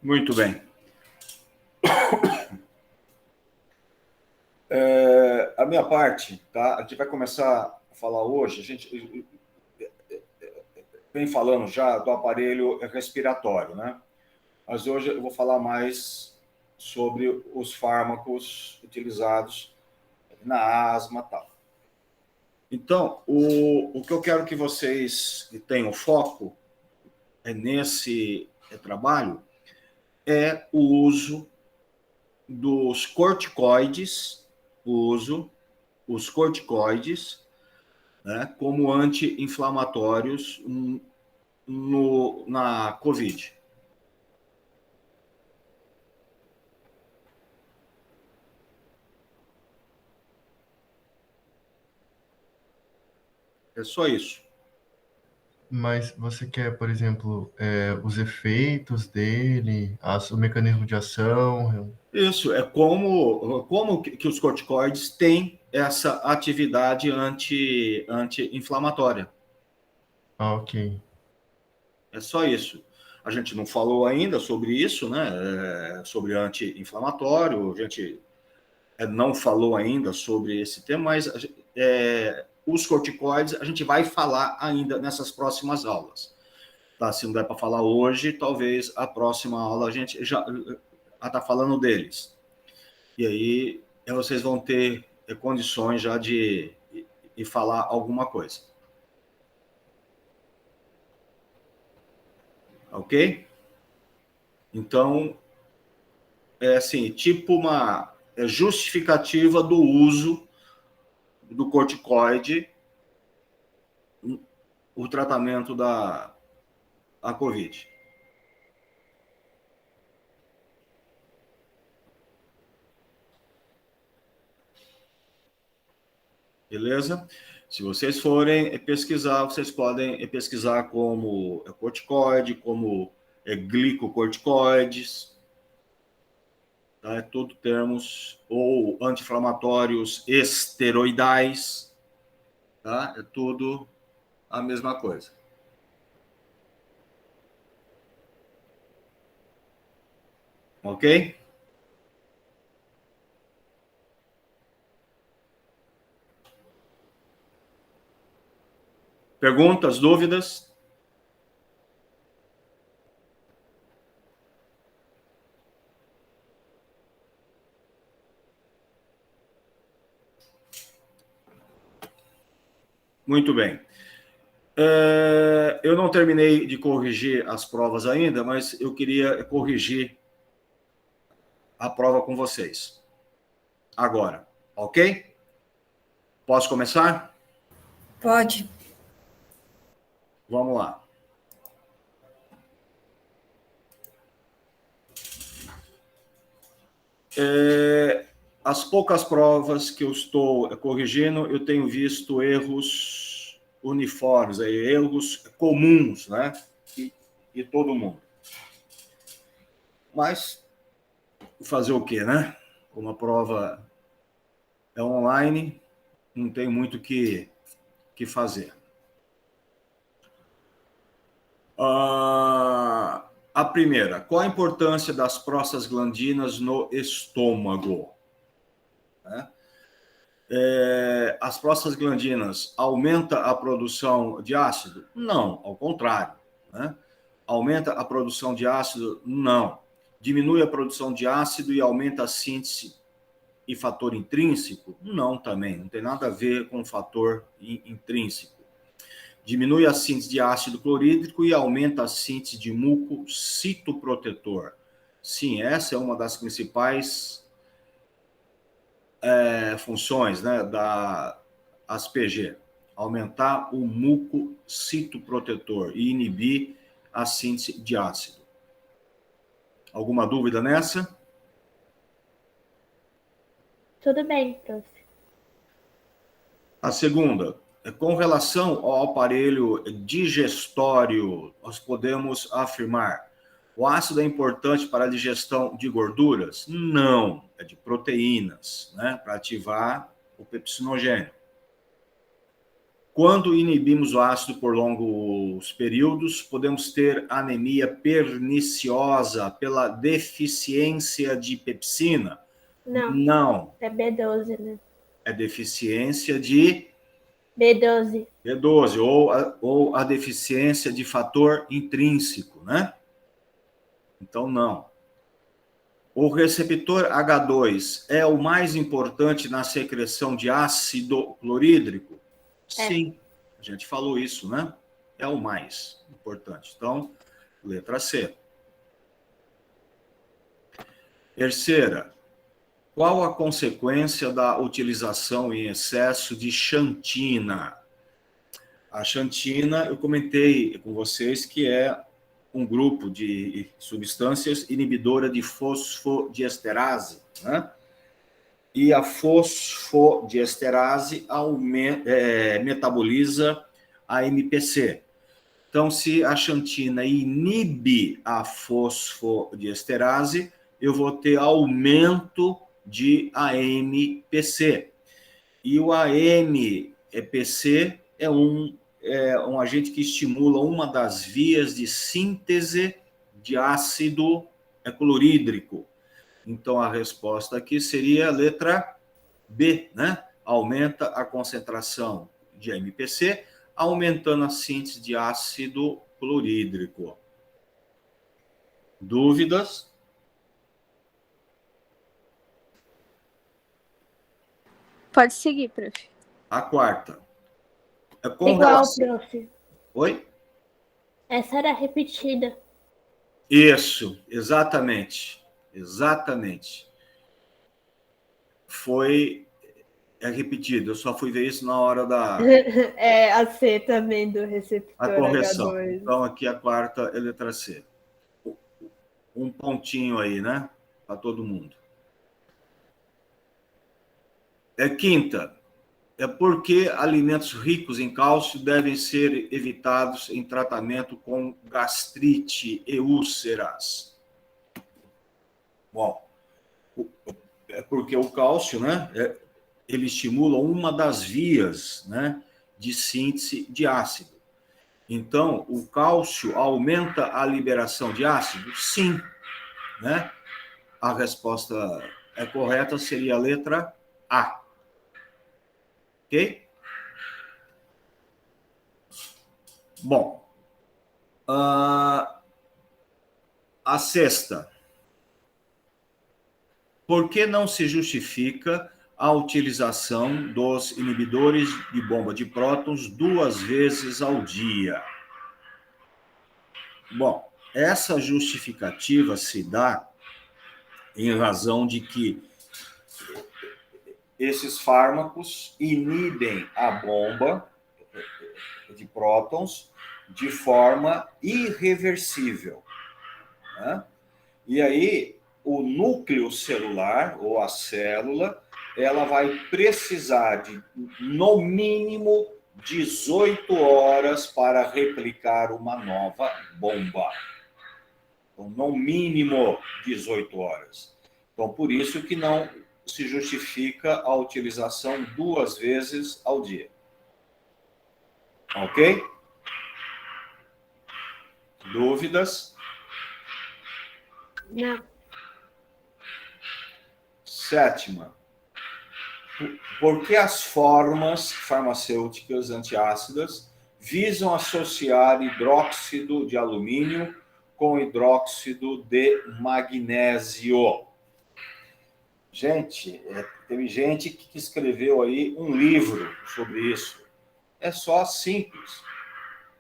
Muito bem. A minha parte, tá? A gente vai começar a falar hoje, a gente vem falando já do aparelho respiratório, né? Mas hoje eu vou falar mais sobre os fármacos utilizados na asma e tal. Então, o que eu quero que vocês tenham foco nesse trabalho é o uso dos corticoides, os corticoides, né, como anti-inflamatórios na COVID. É só isso. Mas você quer, por exemplo, os efeitos dele, o mecanismo de ação? Isso, é como que os corticoides têm essa atividade anti-inflamatória. Ah, ok. É só isso. A gente não falou ainda sobre isso, né? Sobre anti-inflamatório, a gente não falou ainda sobre esse tema, mas os corticoides a gente vai falar ainda nessas próximas aulas. Tá? Se não der para falar hoje, talvez a próxima aula a gente já está falando deles. E aí vocês vão ter condições já de falar alguma coisa. Ok? Então, é assim, tipo uma justificativa do uso do corticoide, o tratamento da COVID. Beleza? Se vocês forem pesquisar, vocês podem pesquisar como corticoide, como glicocorticoides, tá? É tudo termos, ou anti-inflamatórios esteroidais, tá? É tudo a mesma coisa. Ok? Perguntas, dúvidas? Muito bem. Eu não terminei de corrigir as provas ainda, mas eu queria corrigir a prova com vocês. Agora, ok? Posso começar? Pode. Vamos lá. As poucas provas que eu estou corrigindo, eu tenho visto erros uniformes, erros comuns, né? E todo mundo. Mas fazer o quê, né? Como a prova é online, não tem muito que fazer. A primeira, qual a importância das prostaglandinas no estômago? As prostaglandinas aumenta a produção de ácido? Não, ao contrário. Né? Aumenta a produção de ácido? Não. Diminui a produção de ácido e aumenta a síntese e fator intrínseco? Não, também. Não tem nada a ver com fator intrínseco. Diminui a síntese de ácido clorídrico e aumenta a síntese de muco citoprotetor. Sim, essa é uma das principais funções, né, da ASPG. Aumentar o muco citoprotetor e inibir a síntese de ácido. Alguma dúvida nessa? Tudo bem, prof. A segunda, com relação ao aparelho digestório, nós podemos afirmar: o ácido é importante para a digestão de gorduras? Não, é de proteínas, né, para ativar o pepsinogênio. Quando inibimos o ácido por longos períodos, podemos ter anemia perniciosa pela deficiência de pepsina? Não. Não. É B12, né? É deficiência de B12. B12, ou a deficiência de fator intrínseco, né? Então, não. O receptor H2 é o mais importante na secreção de ácido clorídrico? Sim, a gente falou isso, né? É o mais importante. Então, letra C. Terceira, qual a consequência da utilização em excesso de xantina? A xantina, eu comentei com vocês que é um grupo de substâncias inibidora de fosfodiesterase, né? E a fosfodiesterase metaboliza a MPC. Então, se a xantina inibe a fosfodiesterase, eu vou ter aumento de AMPC. E o AMPC é um agente que estimula uma das vias de síntese de ácido clorídrico. Então, a resposta aqui seria a letra B, né? Aumenta a concentração de AMPC, aumentando a síntese de ácido clorídrico. Dúvidas? Pode seguir, prof. A quarta. Igual, prof. Oi? Essa era repetida. Isso, exatamente. Exatamente. Foi repetido, eu só fui ver isso na hora da... É a C também do receptor a correção. H2. Então, aqui a quarta é letra C. Um pontinho aí, né? Para todo mundo. Quinta. Por que alimentos ricos em cálcio devem ser evitados em tratamento com gastrite e úlceras? Bom, é porque o cálcio, né? Ele estimula uma das vias, né, de síntese de ácido. Então, o cálcio aumenta a liberação de ácido? Sim, né? A resposta correta seria a letra A. Ok? Bom, a sexta. Por que não se justifica a utilização dos inibidores de bomba de prótons 2 vezes ao dia? Bom, essa justificativa se dá em razão de que esses fármacos inibem a bomba de prótons de forma irreversível, né? E aí, o núcleo celular, ou a célula, ela vai precisar de, no mínimo, 18 horas para replicar uma nova bomba. Então, no mínimo, 18 horas. Então, por isso que não se justifica a utilização 2 vezes ao dia. Ok? Dúvidas? Não. Sétima. Por que as fórmulas farmacêuticas antiácidas visam associar hidróxido de alumínio com hidróxido de magnésio? Gente, teve gente que escreveu aí um livro sobre isso. É só simples.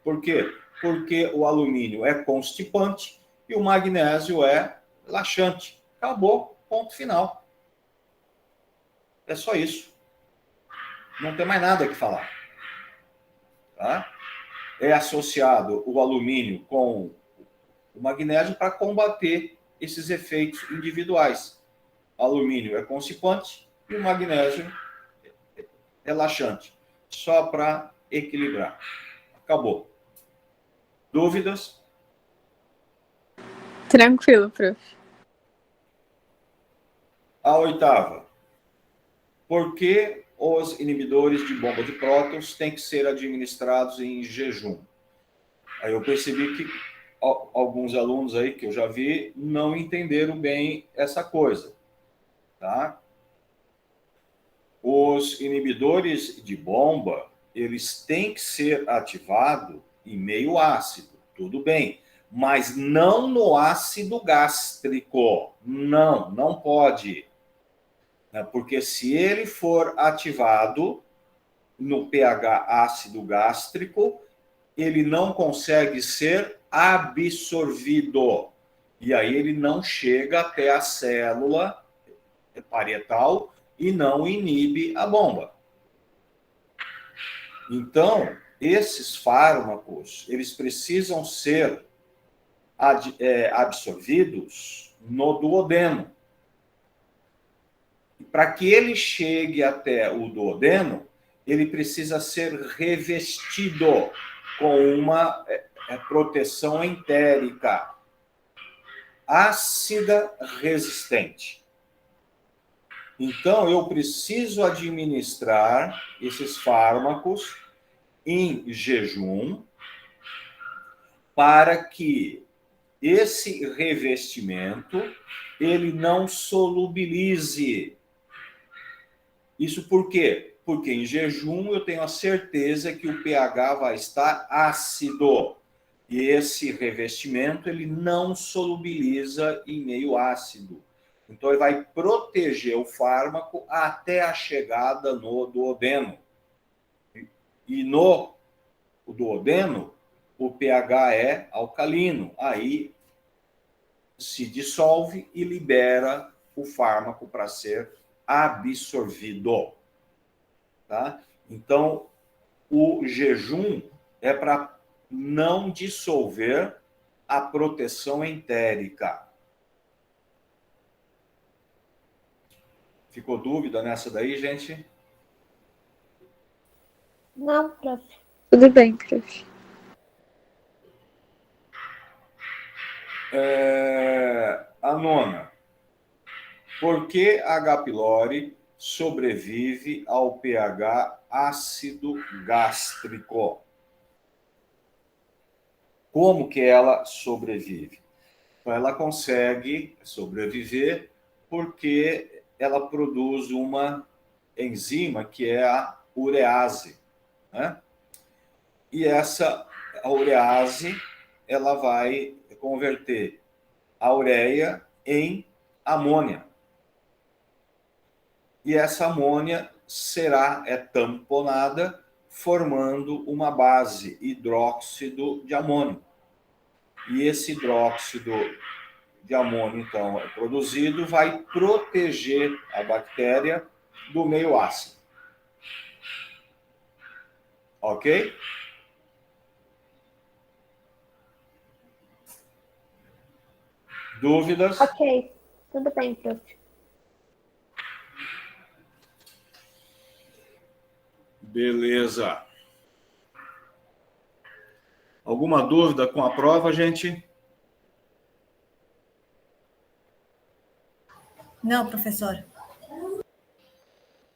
Por quê? Porque o alumínio é constipante e o magnésio é laxante. Acabou, ponto final. É só isso. Não tem mais nada que falar. Tá? É associado o alumínio com o magnésio para combater esses efeitos individuais. O alumínio é constipante e o magnésio é laxante. Só para equilibrar. Acabou. Dúvidas? Tranquilo, prof. A oitava. Por que os inibidores de bomba de prótons têm que ser administrados em jejum. Aí eu percebi que alguns alunos aí que eu já vi não entenderam bem essa coisa, tá? Os inibidores de bomba, eles têm que ser ativados em meio ácido, tudo bem, mas não no ácido gástrico, não pode, né? Porque se ele for ativado no pH ácido gástrico, ele não consegue ser absorvido. E aí ele não chega até a célula parietal e não inibe a bomba. Então, esses fármacos, eles precisam ser absorvidos no duodeno. Para que ele chegue até o duodeno, ele precisa ser revestido com uma proteção entérica ácida resistente. Então, eu preciso administrar esses fármacos em jejum para que esse revestimento ele não solubilize. Isso por quê? Porque em jejum eu tenho a certeza que o pH vai estar ácido. E esse revestimento ele não solubiliza em meio ácido. Então ele vai proteger o fármaco até a chegada no duodeno. E no duodeno, o pH é alcalino. Aí se dissolve e libera o fármaco para ser absorvido. Tá? Então, o jejum é para não dissolver a proteção entérica. Ficou dúvida nessa daí, gente? Não, prof. Tudo bem, prof. A nona. Por que a H. pylori sobrevive ao pH ácido gástrico? Como que ela sobrevive? Então, ela consegue sobreviver porque ela produz uma enzima que é a urease, né? E essa urease, ela vai converter a ureia em amônia. E essa amônia será tamponada, formando uma base, hidróxido de amônio. E esse hidróxido de amônio, então, produzido, vai proteger a bactéria do meio ácido. Ok? Dúvidas? Ok, tudo bem, prof. Beleza. Alguma dúvida com a prova, gente? Não, professor.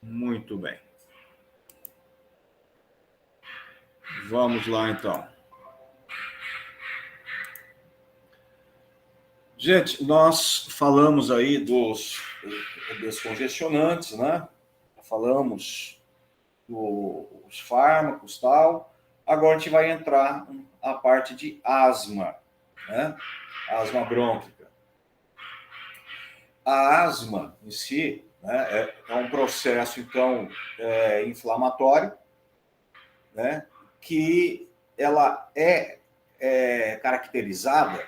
Muito bem. Vamos lá, então. Gente, nós falamos aí dos descongestionantes, né? Falamos dos fármacos e tal. Agora a gente vai entrar a parte de asma, né? Asma brônquica. A asma em si, né, é um processo, então, inflamatório, né? Que ela é caracterizada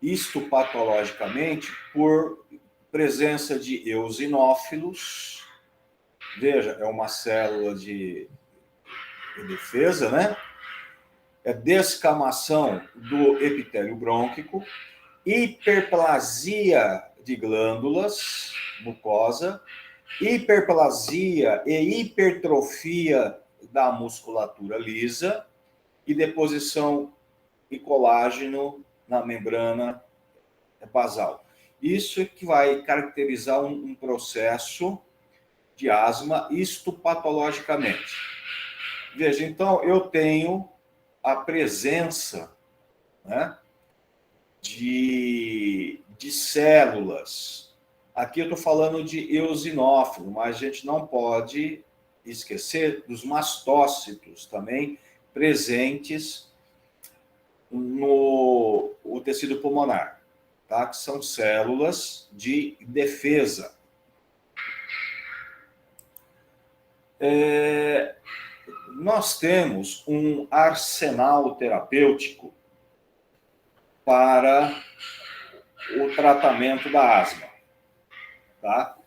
histopatologicamente por presença de eosinófilos. Veja, é uma célula de defesa, né? É descamação do epitélio brônquico, hiperplasia de glândulas, mucosa, hiperplasia e hipertrofia da musculatura lisa e deposição de colágeno na membrana basal. Isso é que vai caracterizar um processo de asma, isto patologicamente. Veja, então, eu tenho a presença, né, de células. Aqui eu estou falando de eosinófilo, mas a gente não pode esquecer dos mastócitos também presentes no o tecido pulmonar, tá? Que são células de defesa. Nós temos um arsenal terapêutico para o tratamento da asma, tá?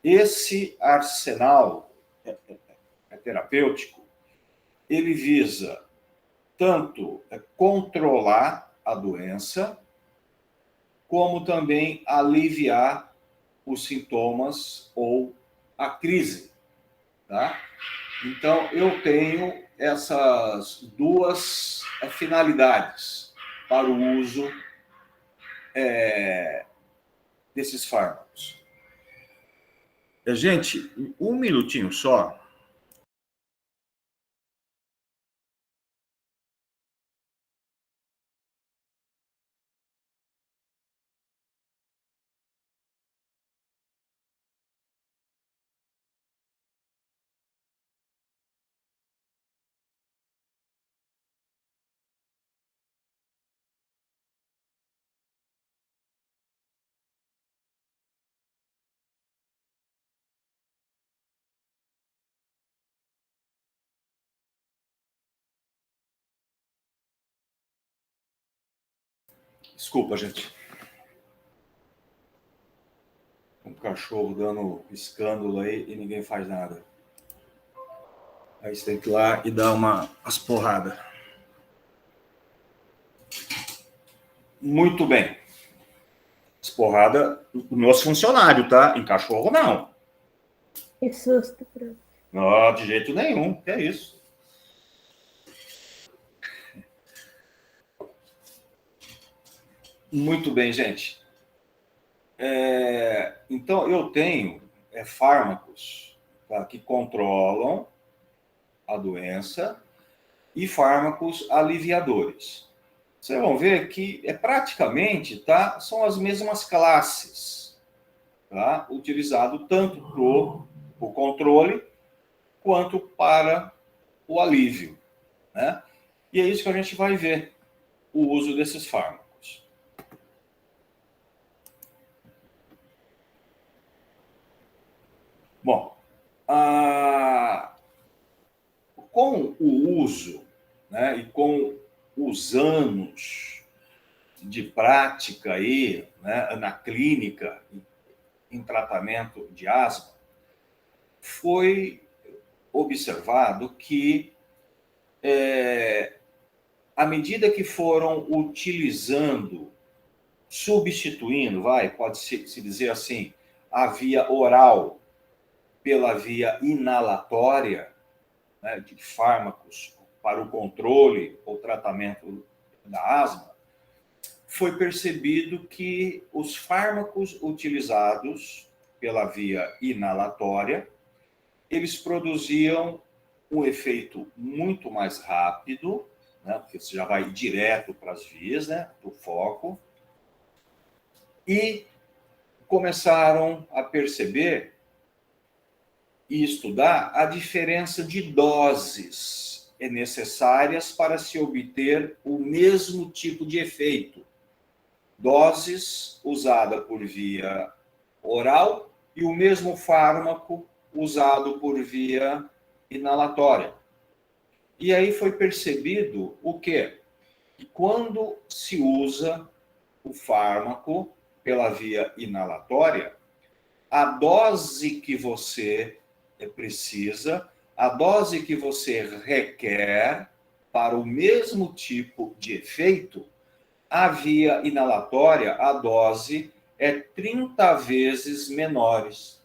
Esse arsenal terapêutico, ele visa tanto controlar a doença, como também aliviar os sintomas ou a crise, tá? Então, eu tenho essas duas finalidades para o uso desses fármacos. Gente, um minutinho só. Desculpa, gente. Um cachorro dando escândalo aí e ninguém faz nada. Aí você tem que ir lá e dar umas porradas. Muito bem. As porradas nos funcionários, tá? Em cachorro, não. Que susto, prof. Não, de jeito nenhum. Que é isso? Muito bem, gente. Então, eu tenho fármacos, tá, que controlam a doença e fármacos aliviadores. Vocês vão ver que praticamente, tá, são as mesmas classes, tá, utilizado tanto para o controle quanto para o alívio, né? E é isso que a gente vai ver, o uso desses fármacos. Bom, com o uso, né, e com os anos de prática aí, né, na clínica, em tratamento de asma, foi observado que, à medida que foram utilizando, substituindo, pode-se dizer assim, a via oral pela via inalatória, né, de fármacos para o controle ou tratamento da asma, foi percebido que os fármacos utilizados pela via inalatória, eles produziam um efeito muito mais rápido, né, porque você já vai direto para as vias, né, do foco, e começaram a perceber e estudar a diferença de doses necessárias para se obter o mesmo tipo de efeito. Doses usada por via oral e o mesmo fármaco usado por via inalatória. E aí foi percebido o quê? Que quando se usa o fármaco pela via inalatória, a dose que você precisa, a dose que você requer para o mesmo tipo de efeito, a via inalatória, a dose é 30 vezes menores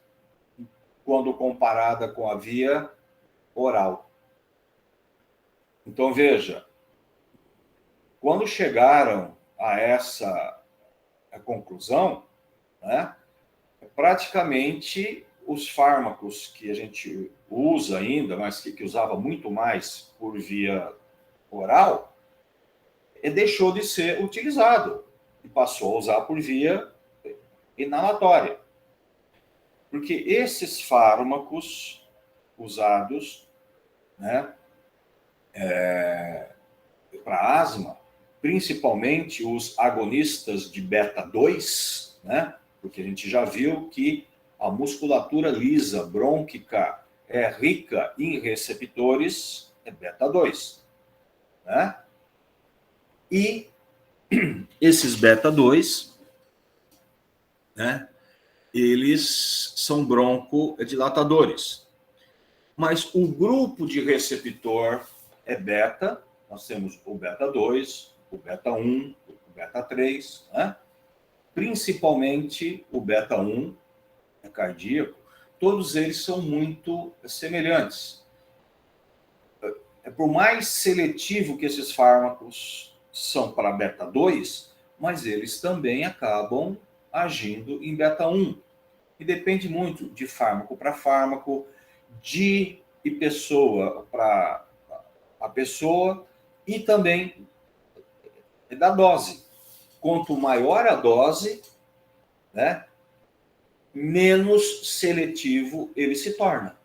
quando comparada com a via oral. Então, veja, quando chegaram a essa conclusão, né, praticamente os fármacos que a gente usa ainda, mas que usava muito mais por via oral, deixou de ser utilizado e passou a usar por via inalatória. Porque esses fármacos usados, né, para asma, principalmente os agonistas de beta-2, né, porque a gente já viu que a musculatura lisa brônquica é rica em receptores beta-2, né? E esses beta-2, né, eles são broncodilatadores. Mas o grupo de receptor é beta, nós temos o beta-2, o beta-1, o beta-3, né? Principalmente o beta-1, cardíaco, todos eles são muito semelhantes. Por mais seletivo que esses fármacos são para beta-2, mas eles também acabam agindo em beta-1. E depende muito de fármaco para fármaco, de pessoa para a pessoa e também da dose. Quanto maior a dose, né, menos seletivo ele se torna.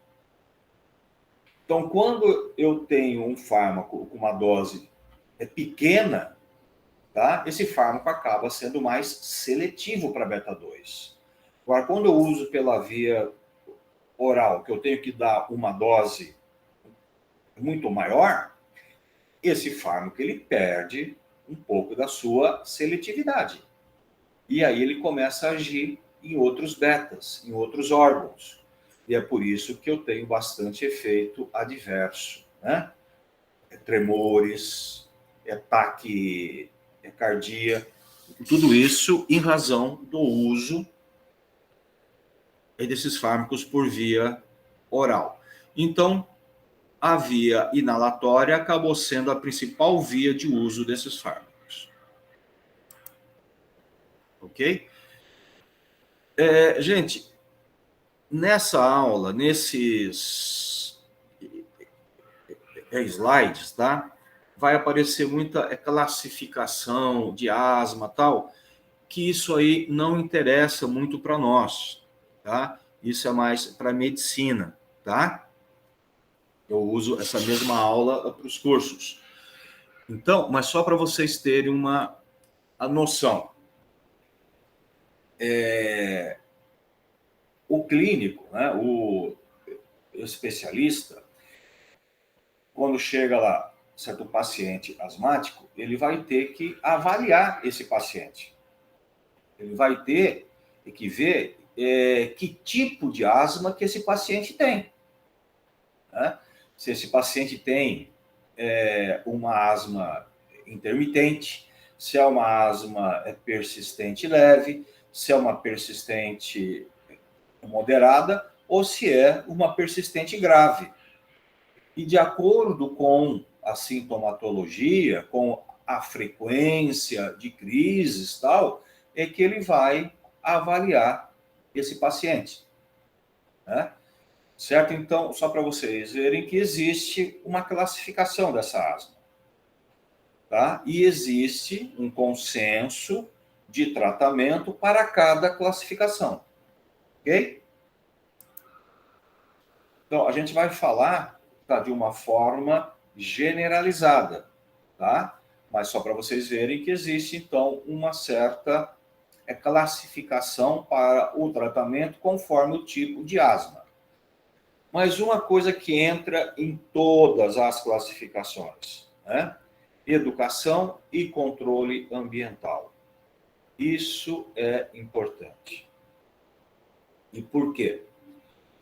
Então, quando eu tenho um fármaco com uma dose pequena, tá, esse fármaco acaba sendo mais seletivo para beta-2. Agora, quando eu uso pela via oral, que eu tenho que dar uma dose muito maior, esse fármaco ele perde um pouco da sua seletividade. E aí ele começa a agir em outros betas, em outros órgãos. E é por isso que eu tenho bastante efeito adverso, né? Tremores, taquicardia, tudo isso em razão do uso desses fármacos por via oral. Então, a via inalatória acabou sendo a principal via de uso desses fármacos. Ok? Gente, nessa aula, nesses slides, tá? Vai aparecer muita classificação de asma, tal, que isso aí não interessa muito para nós, tá? Isso é mais para medicina, tá? Eu uso essa mesma aula para os cursos. Então, mas só para vocês terem a noção. O clínico, né, o especialista, quando chega lá, certo paciente asmático, ele vai ter que avaliar esse paciente. Ele vai ter que ver que tipo de asma que esse paciente tem, né? Se esse paciente tem uma asma intermitente, se é uma asma persistente leve, se é uma persistente moderada ou se é uma persistente grave. E de acordo com a sintomatologia, com a frequência de crises e tal, é que ele vai avaliar esse paciente, né? Certo? Então, só para vocês verem que existe uma classificação dessa asma, tá? E existe um consenso de tratamento para cada classificação, ok? Então, a gente vai falar, tá, de uma forma generalizada, tá? Mas só para vocês verem que existe, então, uma certa classificação para o tratamento conforme o tipo de asma. Mas uma coisa que entra em todas as classificações, né? Educação e controle ambiental. Isso é importante. E por quê?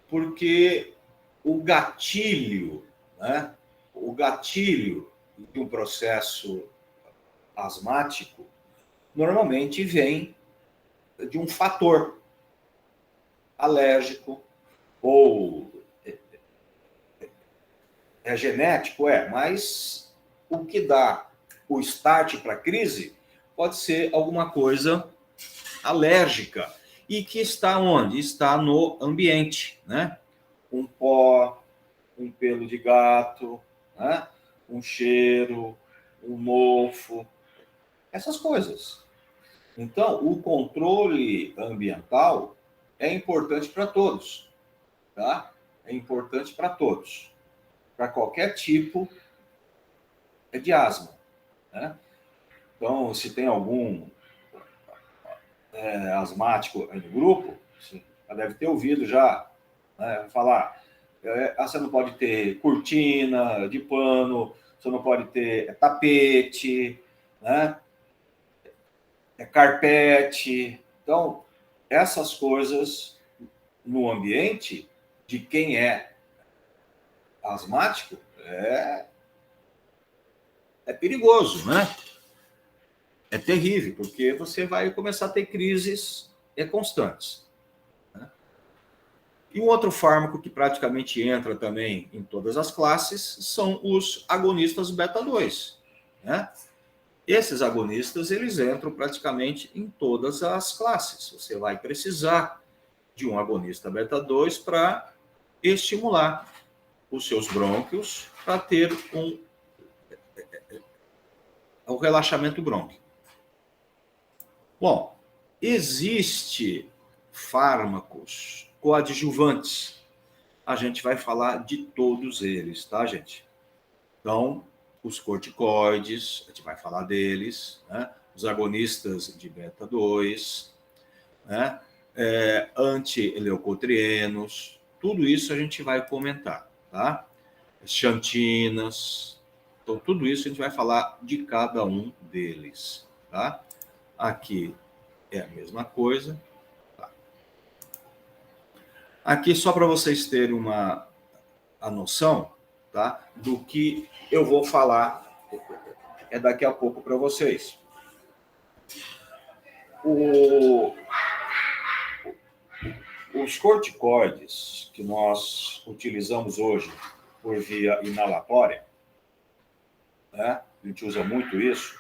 Porque o gatilho, né? O gatilho de um processo asmático normalmente vem de um fator alérgico ou genético, mas o que dá o start para a crise pode ser alguma coisa alérgica. e que está onde? Está no ambiente, né? Um pó, um pelo de gato, né? Um cheiro, um mofo, essas coisas. Então, o controle ambiental é importante para todos, tá? É importante para todos, para qualquer tipo de asma, né? Então, se tem algum asmático no grupo, você já deve ter ouvido já, né, falar, você não pode ter cortina de pano, você não pode ter tapete, né? Carpete. Então, essas coisas no ambiente de quem é asmático é perigoso, né? É terrível, porque você vai começar a ter crises constantes. Né? E um outro fármaco que praticamente entra também em todas as classes são os agonistas beta-2. Né? Esses agonistas, eles entram praticamente em todas as classes. Você vai precisar de um agonista beta-2 para estimular os seus brônquios para ter um relaxamento brônquio. Bom, existe fármacos coadjuvantes. A gente vai falar de todos eles, tá, gente? Então, os corticoides, a gente vai falar deles, né? Os agonistas de beta-2, né? Anti-leucotrienos, tudo isso a gente vai comentar, tá? Xantinas, então tudo isso a gente vai falar de cada um deles, tá? Aqui é a mesma coisa. Tá? Aqui, só para vocês terem a noção, tá? Do que eu vou falar daqui a pouco para vocês. Os corticoides que nós utilizamos hoje por via inalatória, né? A gente usa muito isso,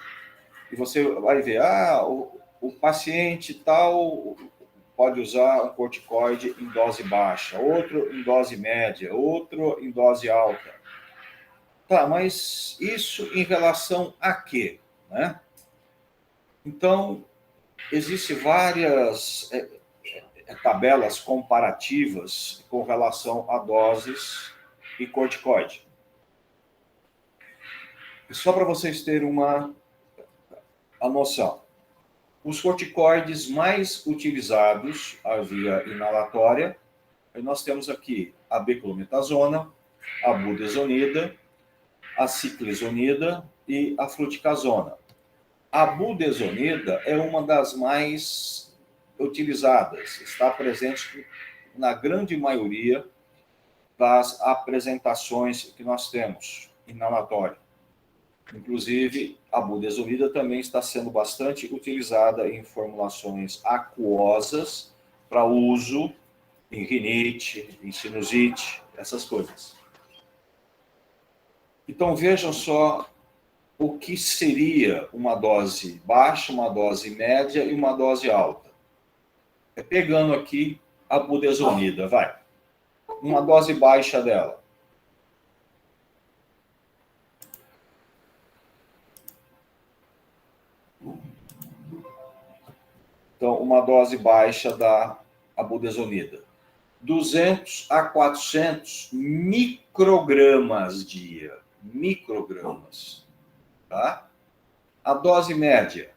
e você vai ver, o paciente tal pode usar um corticoide em dose baixa, outro em dose média, outro em dose alta. Tá, mas isso em relação a quê? Né? Então, existem várias tabelas comparativas com relação a doses e corticoide. E só para vocês terem a noção, os corticoides mais utilizados, a via inalatória, nós temos aqui a beclometasona, a budesonida, a ciclizonida e a fluticasona. A budesonida é uma das mais utilizadas, está presente na grande maioria das apresentações que nós temos inalatória. Inclusive, a budesonida também está sendo bastante utilizada em formulações aquosas para uso em rinite, em sinusite, essas coisas. Então, vejam só o que seria uma dose baixa, uma dose média e uma dose alta. Pegando aqui a budesonida, vai. Uma dose baixa dela. Então, uma dose baixa da budesonida. 200 a 400 microgramas dia. Microgramas. Tá? A dose média,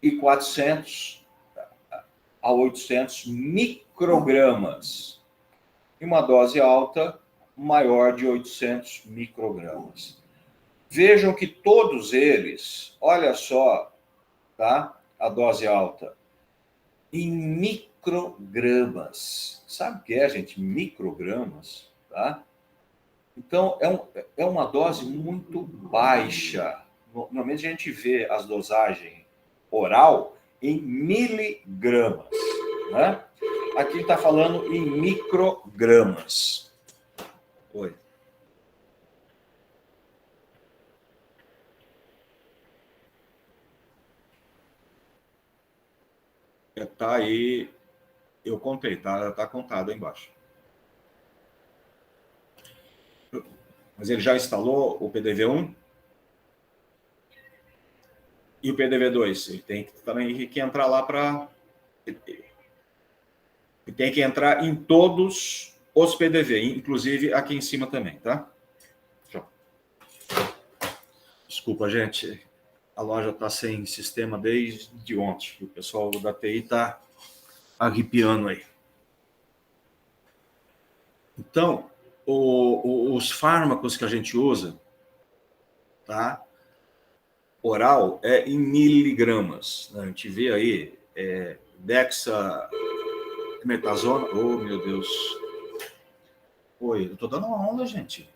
e 400 a 800 microgramas. E uma dose alta, maior de 800 microgramas. Vejam que todos eles, olha só, tá? A dose alta, em microgramas. Sabe o que é, gente? Microgramas, tá? Então, é uma dose muito baixa. Normalmente a gente vê as dosagens oral em miligramas, né? Aqui está falando em microgramas. Oi. Está aí Eu contei, tá contado aí embaixo. Mas ele já instalou o PDV1 e o PDV2. Ele tem também que entrar lá para... Ele tem que entrar em todos os PDV, inclusive aqui em cima também, tá? Desculpa, gente. A loja está sem sistema desde ontem. O pessoal da TI está arrepiando aí. Então, os fármacos que a gente usa, tá? Oral, é em miligramas. Né? A gente vê aí dexametasona. Oh, meu Deus. Oi, eu tô dando uma onda, gente.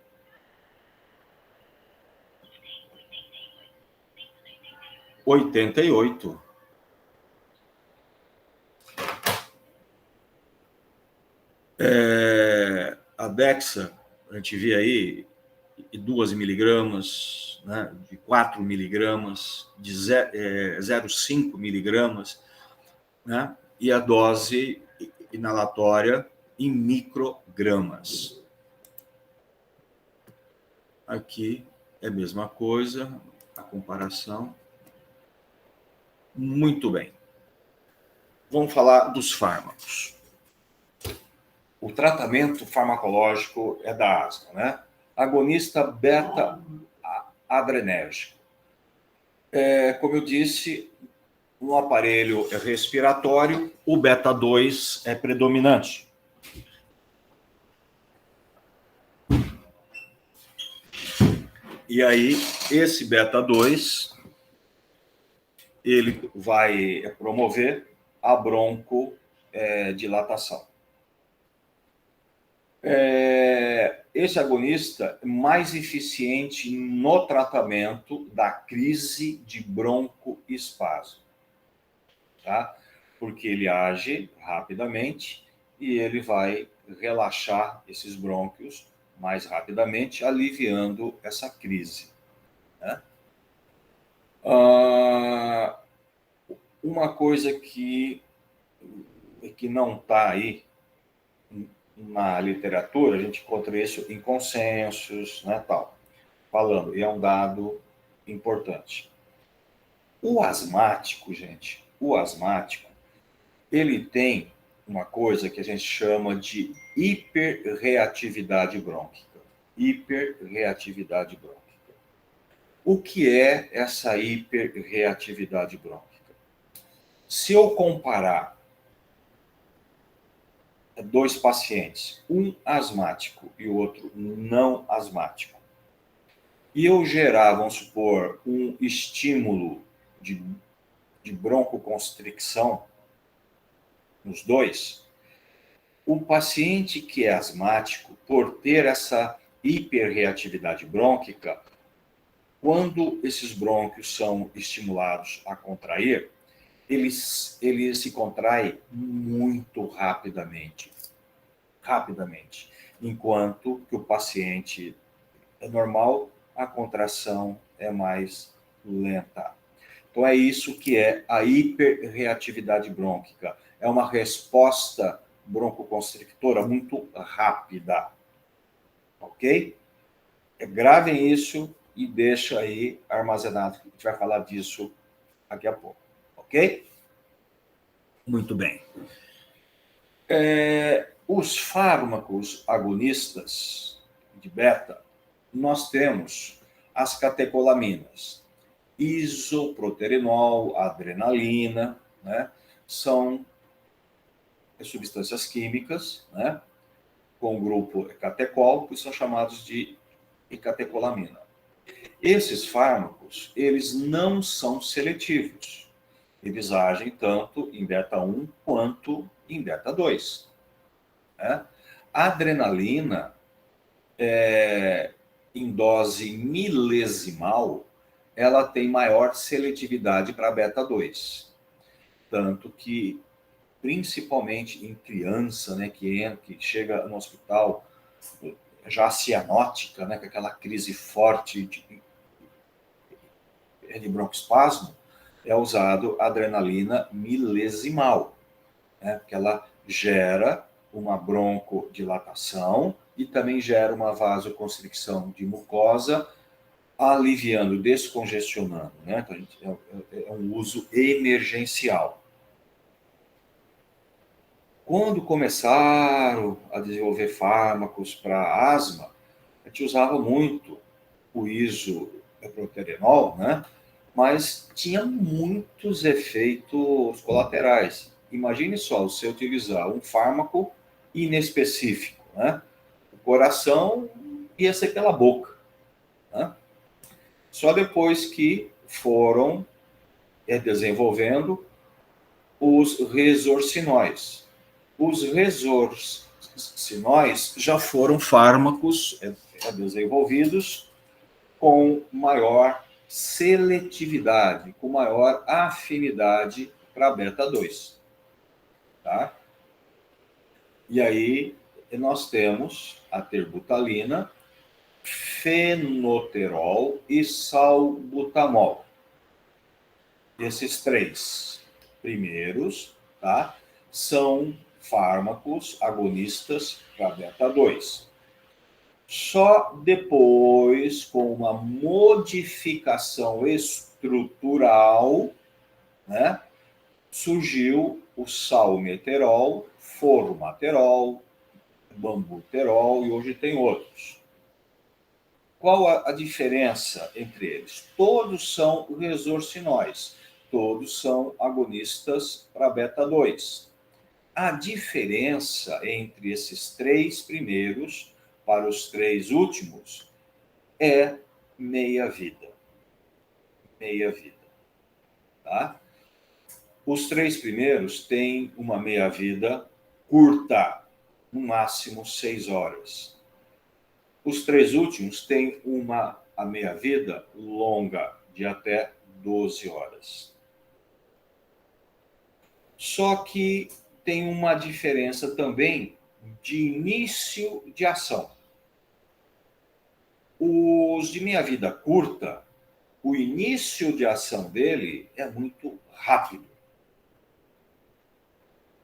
R$88. A Dexa, a gente vê aí, de 2 miligramas, né, de 4 miligramas, de 0,5 miligramas, né, e a dose inalatória em microgramas. Aqui é a mesma coisa, a comparação. Muito bem. Vamos falar dos fármacos. O tratamento farmacológico é da asma, né? Agonista beta-adrenérgico. Como eu disse, no aparelho respiratório, o beta-2 é predominante. E aí, esse beta-2, ele vai promover a broncodilatação. Esse agonista é mais eficiente no tratamento da crise de broncoespasmo, tá? Porque ele age rapidamente e ele vai relaxar esses brônquios mais rapidamente, aliviando essa crise, né? Uma coisa que não está aí na literatura, a gente encontra isso em consensos, né, tal, falando, e é um dado importante. O asmático, gente, ele tem uma coisa que a gente chama de hiperreatividade brônquica. Hiperreatividade brônquica. O que é essa hiperreatividade brônquica? Se eu comparar dois pacientes, um asmático e o outro não asmático, e eu gerar, vamos supor, um estímulo de broncoconstricção nos dois, o paciente que é asmático, por ter essa hiperreatividade brônquica, quando esses brônquios são estimulados a contrair, ele se contrai muito rapidamente, enquanto que o paciente é normal, a contração é mais lenta. Então é isso que é a hiperreatividade brônquica. É uma resposta broncoconstrictora muito rápida, ok? Gravem isso e deixa aí armazenado, que a gente vai falar disso daqui a pouco. Ok? Muito bem. Os fármacos agonistas de beta, nós temos as catecolaminas, isoproterenol, adrenalina, né? São substâncias químicas, né? Com o grupo catecol, que são chamados de catecolamina. Esses fármacos, eles não são seletivos. Eles agem tanto em beta-1 quanto em beta-2. Né? A adrenalina, em dose milesimal, ela tem maior seletividade para beta-2. Tanto que, principalmente em criança, né, que chega no hospital já cianótica, né, com aquela crise forte de broncoespasmo, é usado adrenalina milesimal, né, porque ela gera uma broncodilatação e também gera uma vasoconstricção de mucosa, aliviando, descongestionando, né? Então, é um uso emergencial. Quando começaram a desenvolver fármacos para asma, a gente usava muito o isoproterenol, né? Mas tinha muitos efeitos colaterais. Imagine só, você utilizar um fármaco inespecífico, né? O coração ia ser pela boca, né? Só depois que foram desenvolvendo os resorcinóis. Os resorcinóis já foram fármacos desenvolvidos com maior seletividade, com maior afinidade para beta-2. Tá? E aí nós temos a terbutalina, fenoterol e salbutamol. Esses três primeiros, tá, são fármacos agonistas para beta-2. Só depois, com uma modificação estrutural, né, surgiu o salmeterol, formoterol, bambuterol e hoje tem outros. Qual a diferença entre eles? Todos são resorcinóis, todos são agonistas para beta-2. A diferença entre esses três primeiros para os três últimos é meia vida. Meia vida. Tá? Os três primeiros têm uma meia-vida curta, no máximo 6 horas. Os três últimos têm a meia-vida longa, de até 12 horas. Só que tem uma diferença também de início de ação. Os de meia-vida curta, o início de ação dele é muito rápido.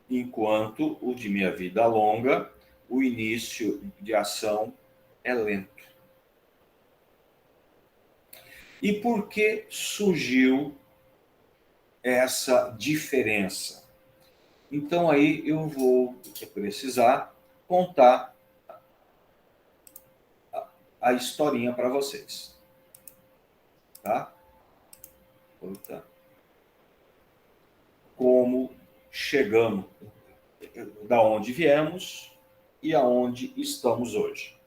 Enquanto o de meia-vida longa, o início de ação é lento. E por que surgiu essa diferença? Então aí eu vou precisar contar a historinha para vocês. Tá? Como chegamos, da onde viemos e aonde estamos hoje.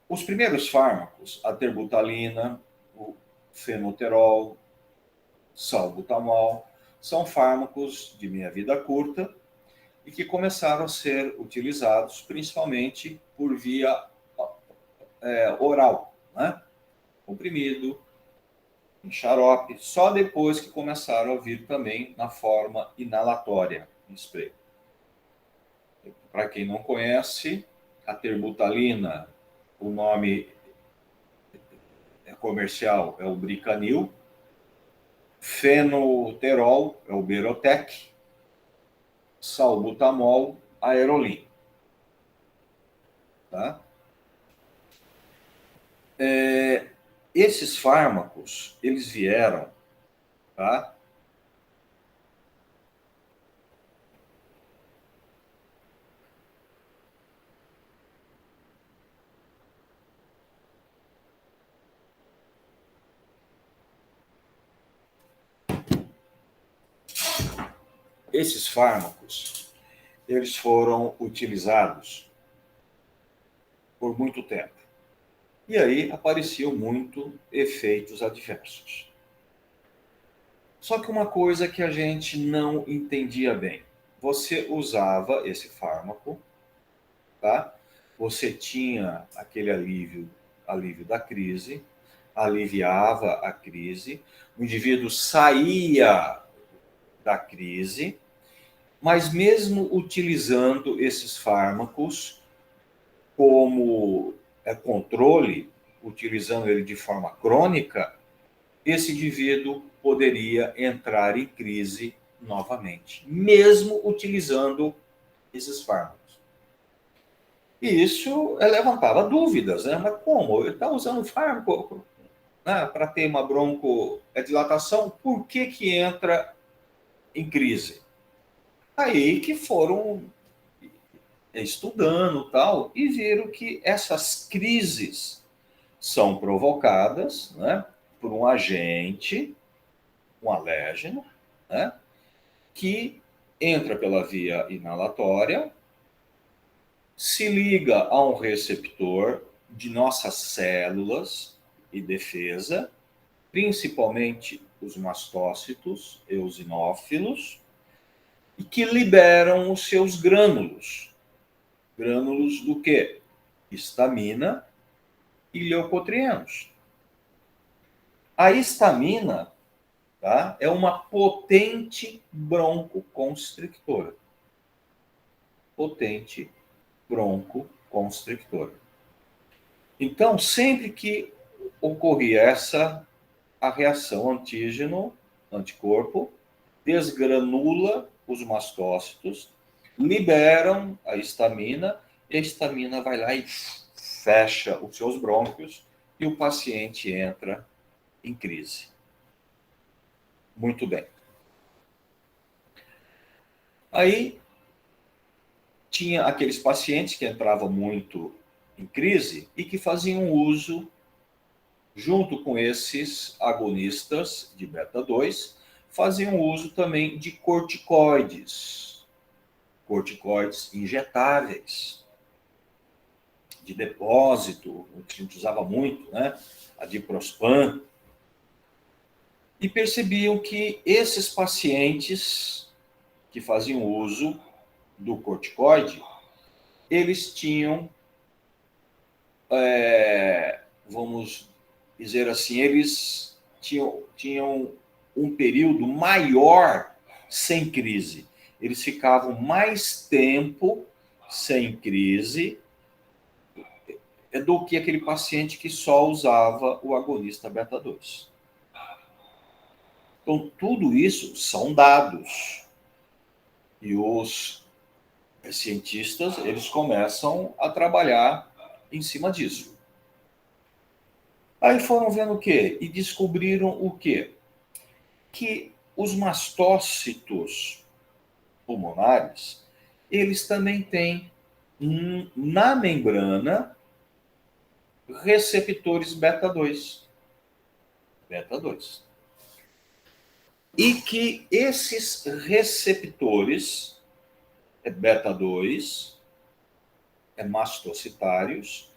Os primeiros fármacos, a terbutalina, o fenoterol, salbutamol, são fármacos de meia-vida curta e que começaram a ser utilizados principalmente por via oral, né? Comprimido, em xarope, só depois que começaram a vir também na forma inalatória, em spray. Para quem não conhece, a terbutalina, o nome comercial é o Bricanil, fenoterol é o Berotec, salbutamol, Aerolin. Tá? Esses fármacos, eles vieram, tá? Esses fármacos, eles foram utilizados por muito tempo. E aí apareciam muito efeitos adversos. Só que uma coisa que a gente não entendia bem. Você usava esse fármaco, tá? Você tinha aquele alívio da crise, aliviava a crise, o indivíduo saía da crise, mas mesmo utilizando esses fármacos como controle, utilizando ele de forma crônica, esse indivíduo poderia entrar em crise novamente, mesmo utilizando esses fármacos. E isso levantava dúvidas, né? Mas como? Ele está usando fármaco, né, para ter uma broncodilatação, por que entra em crise? Aí que foram estudando tal e viram que essas crises são provocadas, né, por um agente, um alérgeno, né, que entra pela via inalatória, se liga a um receptor de nossas células e defesa, principalmente os mastócitos, eosinófilos, e que liberam os seus grânulos. Grânulos do quê? Histamina e leucotrienos. A histamina, tá, é uma potente broncoconstrictora. Potente broncoconstrictora. Então, sempre que ocorria a reação antígeno-anticorpo, desgranula os mastócitos, liberam a histamina, e a histamina vai lá e fecha os seus brônquios e o paciente entra em crise. Muito bem. Aí, tinha aqueles pacientes que entravam muito em crise e que faziam uso, junto com esses agonistas de beta-2, faziam uso também de corticoides injetáveis, de depósito, que a gente usava muito, né? A diprospan. E percebiam que esses pacientes que faziam uso do corticoide, eles tinham, vamos dizer assim, eles tinham um período maior sem crise. Eles ficavam mais tempo sem crise do que aquele paciente que só usava o agonista beta-2. Então, tudo isso são dados. E os cientistas, eles começam a trabalhar em cima disso. Aí foram vendo o quê? E descobriram o quê? Que os mastócitos pulmonares, eles também têm na membrana receptores beta-2. Beta-2. E que esses receptores beta-2, mastocitários,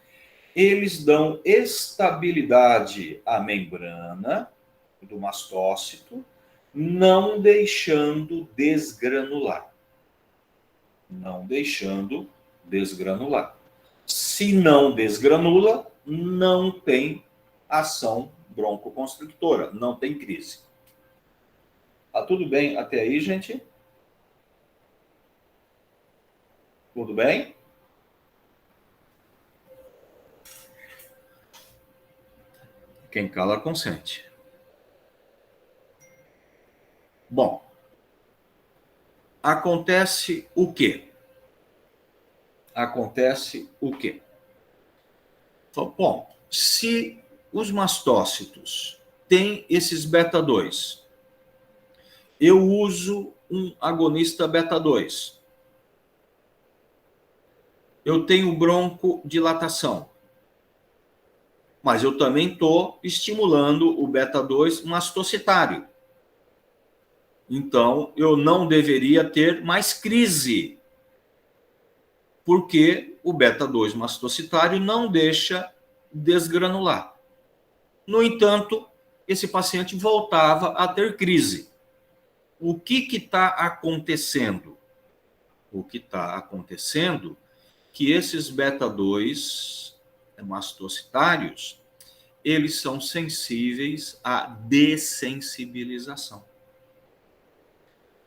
eles dão estabilidade à membrana do mastócito, não deixando desgranular. Não deixando desgranular. Se não desgranula, não tem ação broncoconstrictora, não tem crise. Tá tudo bem até aí, gente? Tudo bem? Quem cala, consente. Bom, acontece o quê? Acontece o quê? Bom, se os mastócitos têm esses beta-2, eu uso um agonista beta-2. Eu tenho broncodilatação. Mas eu também estou estimulando o beta-2 mastocitário. Então, eu não deveria ter mais crise, porque o beta-2 mastocitário não deixa desgranular. No entanto, esse paciente voltava a ter crise. O que está acontecendo? O que está acontecendo é que esses beta-2 mastocitários, eles são sensíveis à dessensibilização.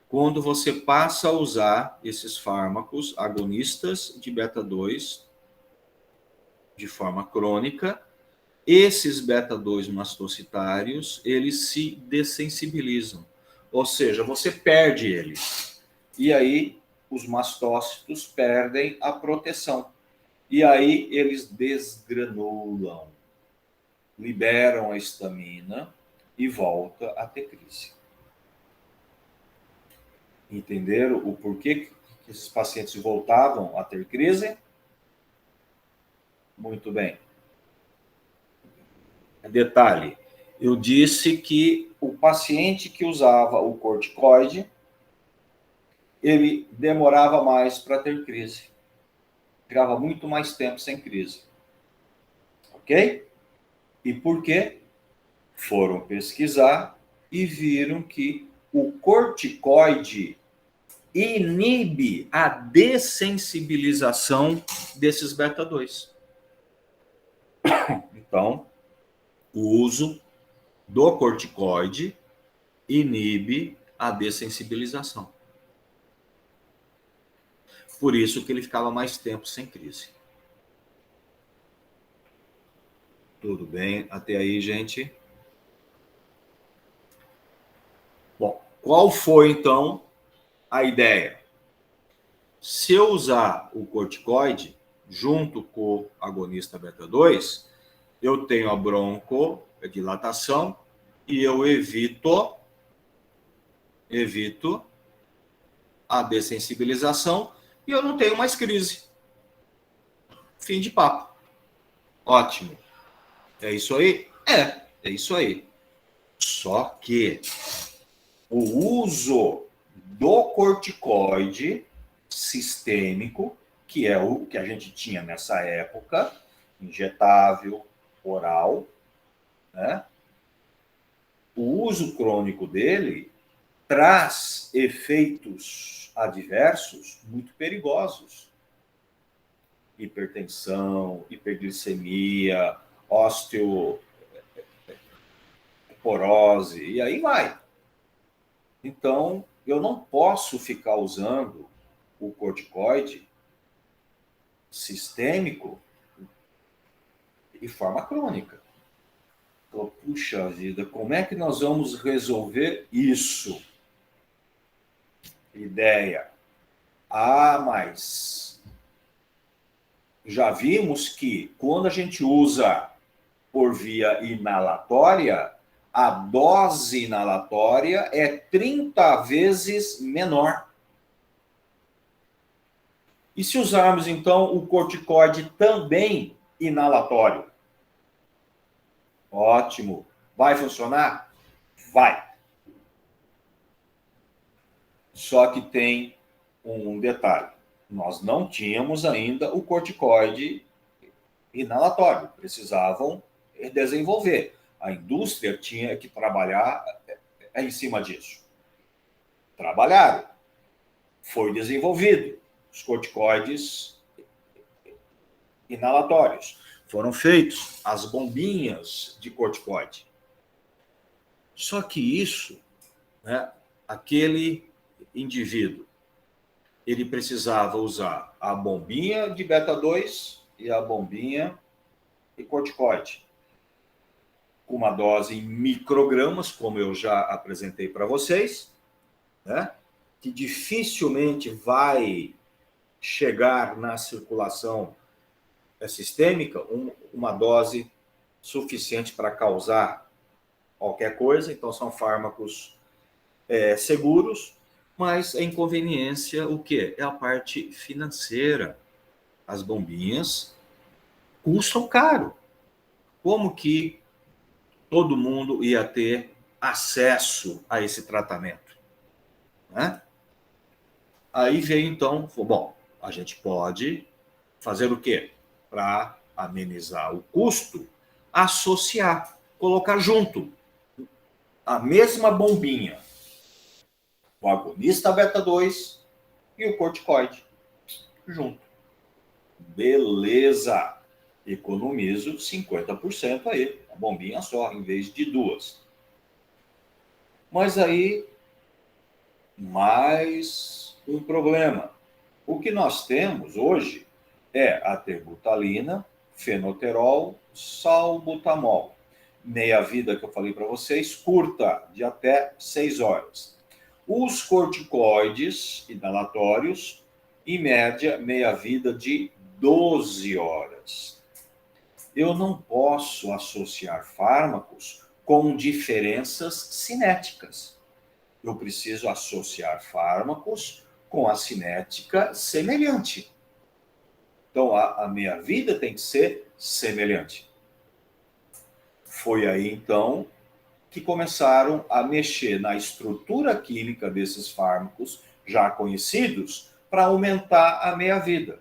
Quando você passa a usar esses fármacos agonistas de beta-2 de forma crônica, esses beta-2 mastocitários, eles se dessensibilizam. Ou seja, você perde eles. E aí, os mastócitos perdem a proteção. E aí, eles desgranulam, liberam a histamina e volta a ter crise. Entenderam o porquê que esses pacientes voltavam a ter crise? Muito bem. Detalhe, eu disse que o paciente que usava o corticoide, ele demorava mais para ter crise. Ficava muito mais tempo sem crise. Ok? E por quê? Foram pesquisar e viram que o corticoide inibe a dessensibilização desses beta-2. Então, o uso do corticoide inibe a dessensibilização. Por isso que ele ficava mais tempo sem crise. Tudo bem até aí, gente? Bom, qual foi, então, a ideia? Se eu usar o corticoide junto com o agonista beta-2, eu tenho a broncodilatação e eu evito a dessensibilização e eu não tenho mais crise. Fim de papo. Ótimo. É isso aí? É isso aí. Só que o uso do corticoide sistêmico, que é o que a gente tinha nessa época, injetável, oral, né? O uso crônico dele traz efeitos adversos muito perigosos. Hipertensão, hiperglicemia, osteoporose, e aí vai. Então, eu não posso ficar usando o corticoide sistêmico de forma crônica. Então, puxa vida, como é que nós vamos resolver isso? Ideia. Mas já vimos que quando a gente usa por via inalatória, a dose inalatória é 30 vezes menor. E se usarmos, então, o corticoide também inalatório? Ótimo. Vai funcionar? Vai. Só que tem um detalhe. Nós não tínhamos ainda o corticoide inalatório. Precisavam desenvolver. A indústria tinha que trabalhar em cima disso. Trabalharam. Foi desenvolvido os corticoides inalatórios. Foram feitos as bombinhas de corticoide. Só que isso, né, aquele indivíduo, ele precisava usar a bombinha de beta-2 e a bombinha de corticoide, com uma dose em microgramas, como eu já apresentei para vocês, né, que dificilmente vai chegar na circulação sistêmica uma dose suficiente para causar qualquer coisa. Então, são fármacos seguros, mas a inconveniência, o quê? É a parte financeira. As bombinhas custam caro. Como que todo mundo ia ter acesso a esse tratamento? Né? Aí veio, então, bom, a gente pode fazer o quê? Para amenizar o custo, associar, colocar junto a mesma bombinha, o agonista beta-2 e o corticoide junto. Beleza! Economizo 50% aí, a bombinha só, em vez de duas. Mas aí, mais um problema. O que nós temos hoje é a terbutalina fenoterol, salbutamol. Meia-vida que eu falei para vocês, curta, de até 6 horas. Os corticoides inalatórios, em média, meia-vida de 12 horas. Eu não posso associar fármacos com diferenças cinéticas. Eu preciso associar fármacos com a cinética semelhante. Então, a meia-vida tem que ser semelhante. Foi aí, então, que começaram a mexer na estrutura química desses fármacos já conhecidos para aumentar a meia-vida.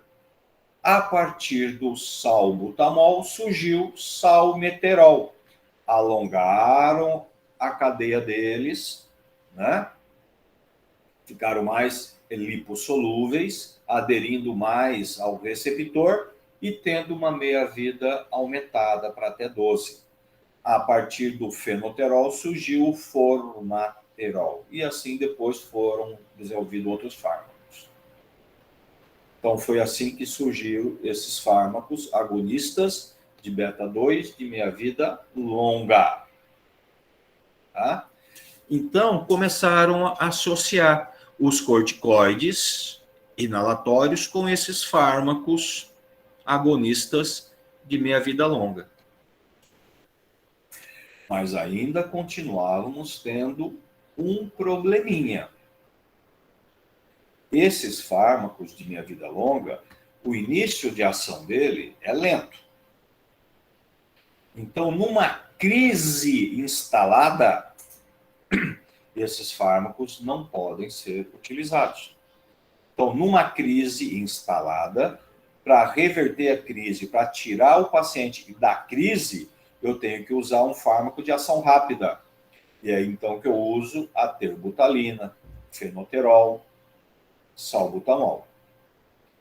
A partir do salbutamol surgiu salmeterol. Alongaram a cadeia deles, né? Ficaram mais lipossolúveis, aderindo mais ao receptor e tendo uma meia-vida aumentada para até 12. A partir do fenoterol surgiu o formoterol. E assim depois foram desenvolvidos outros fármacos. Então foi assim que surgiram esses fármacos agonistas de beta-2 de meia-vida longa. Tá? Então começaram a associar os corticoides inalatórios com esses fármacos agonistas de meia-vida longa. Mas ainda continuávamos tendo um probleminha. Esses fármacos de meia-vida longa, o início de ação dele é lento. Então, numa crise instalada, esses fármacos não podem ser utilizados. Então, numa crise instalada, para reverter a crise, para tirar o paciente da crise, eu tenho que usar um fármaco de ação rápida. E é então que eu uso a terbutalina, fenoterol, salbutamol.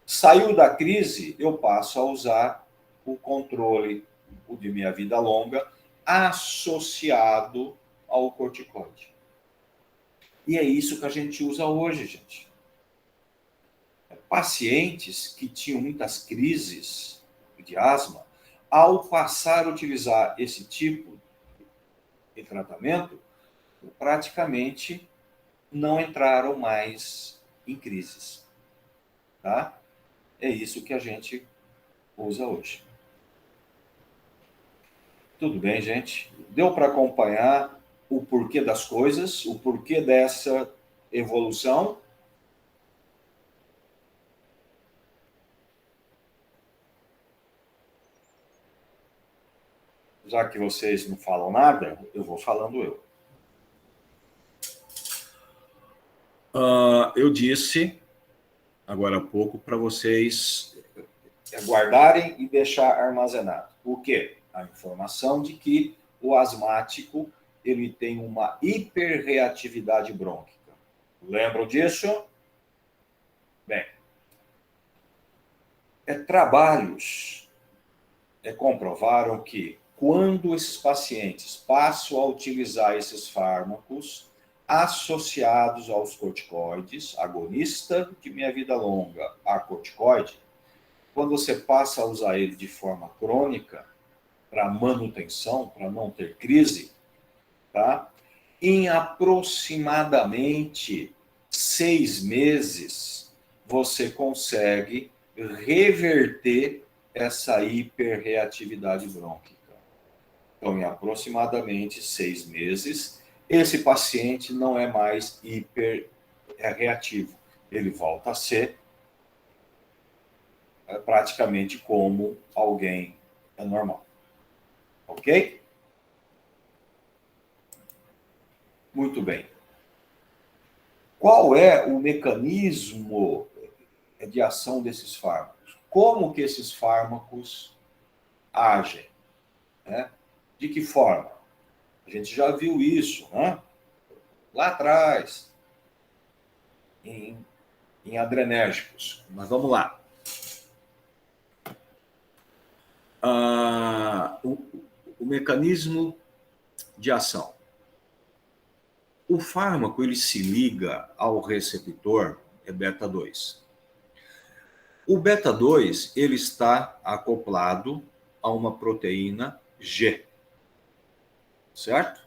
Saiu da crise, eu passo a usar o controle, o de meia-vida longa, associado ao corticoide. E é isso que a gente usa hoje, gente. Pacientes que tinham muitas crises de asma, ao passar a utilizar esse tipo de tratamento, praticamente não entraram mais em crises. Tá? É isso que a gente usa hoje. Tudo bem, gente? Deu para acompanhar o porquê das coisas, o porquê dessa evolução? Já que vocês não falam nada, eu vou falando eu. Eu disse, agora há pouco, para vocês guardarem e deixar armazenado. O quê? A informação de que o asmático ele tem uma hiperreatividade brônquica. Lembram disso? Bem, trabalhos comprovaram que quando esses pacientes passam a utilizar esses fármacos associados aos corticoides, agonista de meia-vida longa a corticoide, quando você passa a usar ele de forma crônica, para manutenção, para não ter crise, tá? Em aproximadamente 6 meses, você consegue reverter essa hiperreatividade brônquica. Então, em aproximadamente 6 meses, esse paciente não é mais hiperreativo. Ele volta a ser praticamente como alguém normal. Ok? Muito bem. Qual é o mecanismo de ação desses fármacos? Como que esses fármacos agem? Né? De que forma? A gente já viu isso, né? Lá atrás, em adrenérgicos. Mas vamos lá. O mecanismo de ação. O fármaco ele se liga ao receptor beta-2. O beta-2 ele está acoplado a uma proteína G. Certo?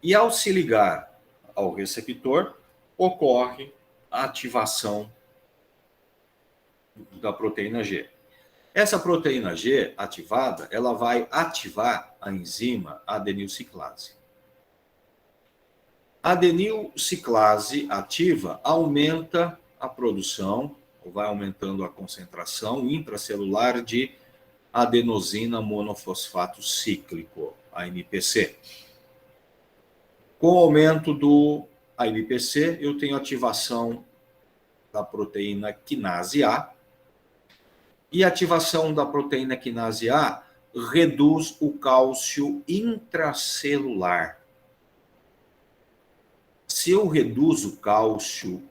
E ao se ligar ao receptor, ocorre a ativação da proteína G. Essa proteína G ativada, ela vai ativar a enzima adenilciclase. A adenilciclase ativa aumenta a produção, ou vai aumentando a concentração intracelular de adenosina monofosfato cíclico, AMPC. Com o aumento do AMPC, eu tenho ativação da proteína quinase A, e a ativação da proteína quinase A reduz o cálcio intracelular. Se eu reduzo o cálcio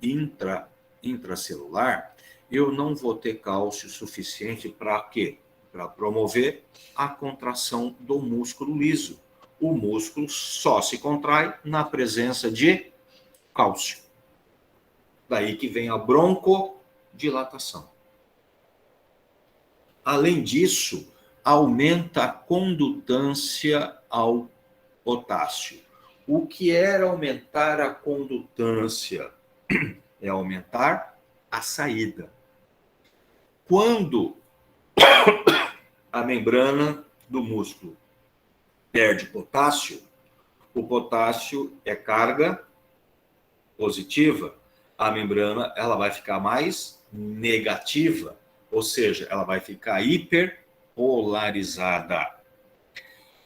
intracelular, eu não vou ter cálcio suficiente para quê? Para promover a contração do músculo liso. O músculo só se contrai na presença de cálcio. Daí que vem a broncodilatação. Além disso, aumenta a condutância ao potássio. O que era aumentar a condutância? É aumentar a saída. Quando a membrana do músculo perde potássio, o potássio é carga positiva, a membrana ela vai ficar mais negativa, ou seja, ela vai ficar hiperpolarizada.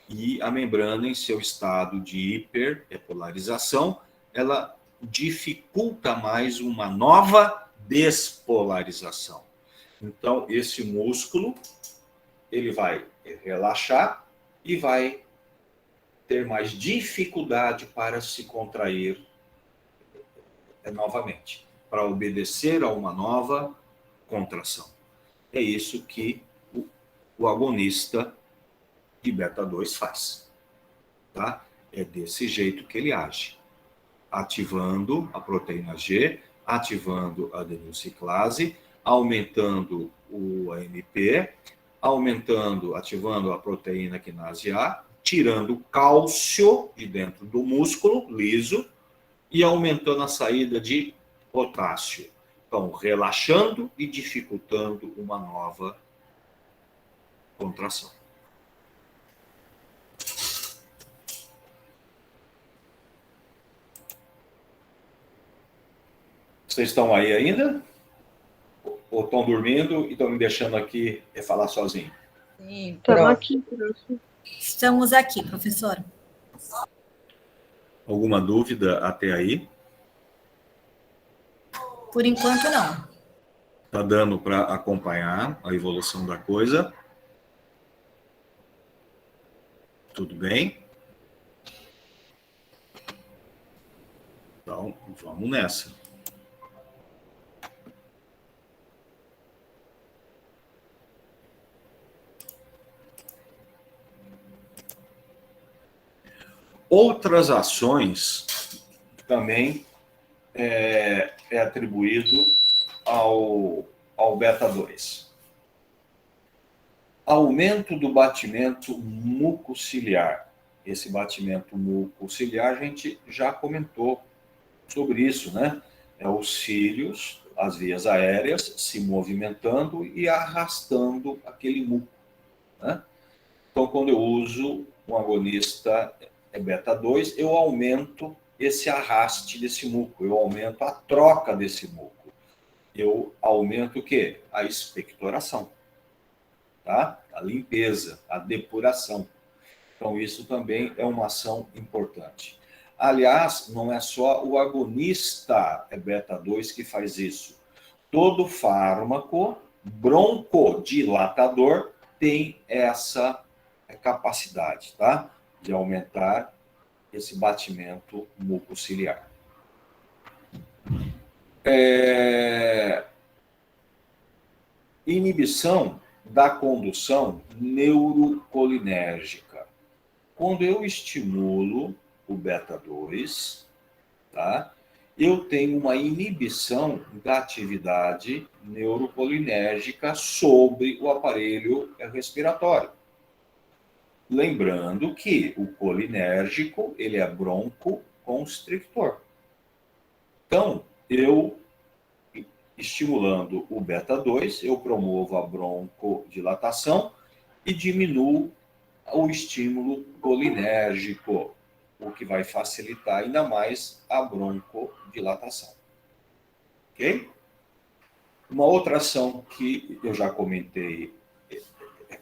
E a membrana, em seu estado de hiperpolarização, ela dificulta mais uma nova despolarização. Então, esse músculo, ele vai relaxar e vai ter mais dificuldade para se contrair novamente, para obedecer a uma nova contração. É isso que o agonista de beta-2 faz. Tá? É desse jeito que ele age. Ativando a proteína G, ativando a adenilciclase, aumentando o AMP, ativando a proteína quinase A, tirando o cálcio de dentro do músculo liso e aumentando a saída de potássio. Então, relaxando e dificultando uma nova contração. Vocês estão aí ainda? Ou estão dormindo e estão me deixando aqui falar sozinho? Sim, Estamos prof. aqui, prof. Estamos aqui, professor. Alguma dúvida até aí? Por enquanto, não. Está dando para acompanhar a evolução da coisa? Tudo bem? Então, vamos nessa. Outras ações também é atribuído ao beta-2. Aumento do batimento mucociliar. Esse batimento mucociliar, a gente já comentou sobre isso, né? É os cílios, as vias aéreas, se movimentando e arrastando aquele muco, né? Então, quando eu uso um agonista beta-2, eu aumento esse arraste desse muco, eu aumento a troca desse muco. Eu aumento o quê? A expectoração, tá? A limpeza, a depuração. Então, isso também é uma ação importante. Aliás, não é só o agonista beta-2 que faz isso. Todo fármaco broncodilatador tem essa capacidade, tá? De aumentar esse batimento mucociliar. Inibição da condução neurocolinérgica. Quando eu estimulo o beta-2, tá? eu tenho uma inibição da atividade neurocolinérgica sobre o aparelho respiratório. Lembrando que o colinérgico, ele é broncoconstrictor. Então, eu, estimulando o beta-2, eu promovo a broncodilatação e diminuo o estímulo colinérgico, o que vai facilitar ainda mais a broncodilatação. Ok? Uma outra ação que eu já comentei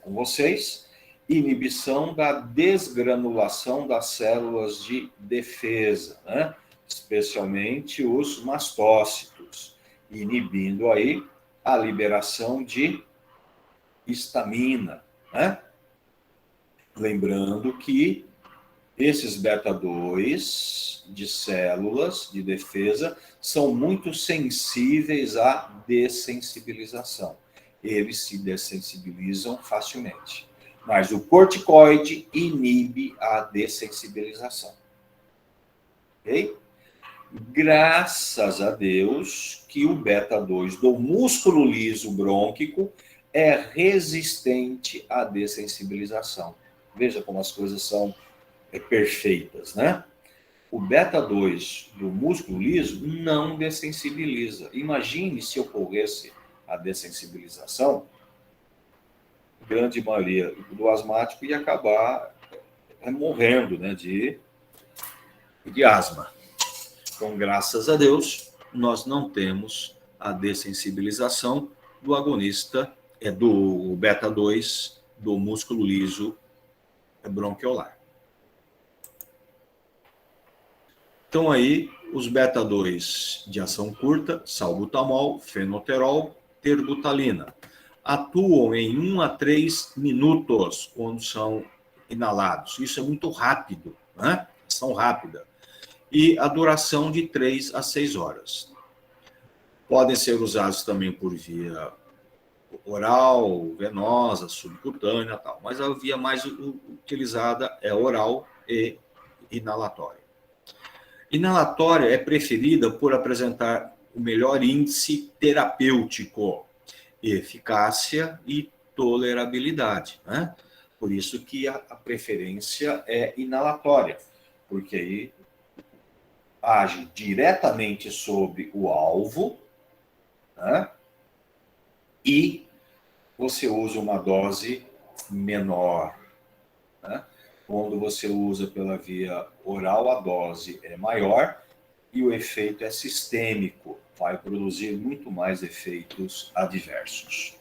com vocês, inibição da desgranulação das células de defesa, né? Especialmente os mastócitos, inibindo aí a liberação de histamina, né? Lembrando que esses beta-2 de células de defesa são muito sensíveis à dessensibilização. Eles se dessensibilizam facilmente. Mas o corticoide inibe a dessensibilização. Ok? Graças a Deus que o beta-2 do músculo liso brônquico é resistente à dessensibilização. Veja como as coisas são perfeitas, né? O beta-2 do músculo liso não dessensibiliza. Imagine se ocorresse a dessensibilização, a grande maioria do asmático ia acabar morrendo, né, de asma. Então, graças a Deus, nós não temos a dessensibilização do agonista, do beta-2 do músculo liso bronquiolar. Então, aí, os beta-2 de ação curta, salbutamol, fenoterol, terbutalina, atuam em 1 a 3 minutos quando são inalados. Isso é muito rápido, né? Ação rápida. E a duração de 3 a 6 horas. Podem ser usados também por via oral, venosa, subcutânea, tal. Mas a via mais utilizada é oral e inalatória. Inalatória é preferida por apresentar o melhor índice terapêutico, eficácia e tolerabilidade, né? Por isso que a preferência é inalatória, porque aí age diretamente sobre o alvo, né? E você usa uma dose menor, né? Quando você usa pela via oral, a dose é maior e o efeito é sistêmico, vai produzir muito mais efeitos adversos.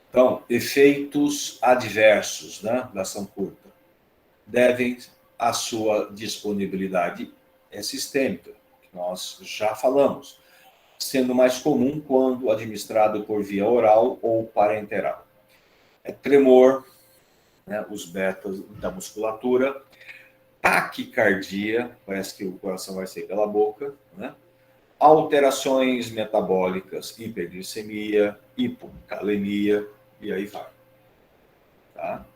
Então, efeitos adversos, né, da ação curta devem a sua disponibilidade sistêmica, que nós já falamos, sendo mais comum quando administrado por via oral ou parenteral. É tremor, né, os betas da musculatura, taquicardia, parece que o coração vai sair pela boca, né? Alterações metabólicas, hiperglicemia, hipocalemia, e aí vai. Tá?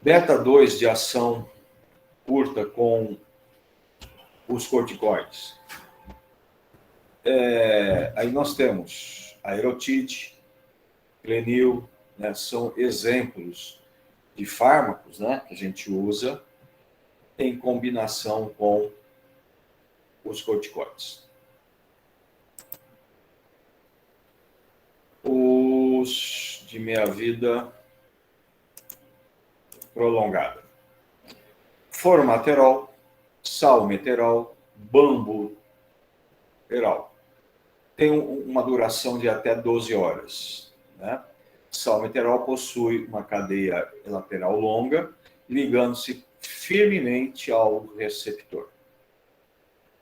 Beta-2 de ação curta com os corticoides. Aí nós temos a erotide, plenil, né, são exemplos de fármacos, né, que a gente usa em combinação com os corticoides. Os de meia-vida prolongada. Formoterol, salmeterol, bambuterol. Tem uma duração de até 12 horas. Né? Salmeterol possui uma cadeia lateral longa, ligando-se firmemente ao receptor.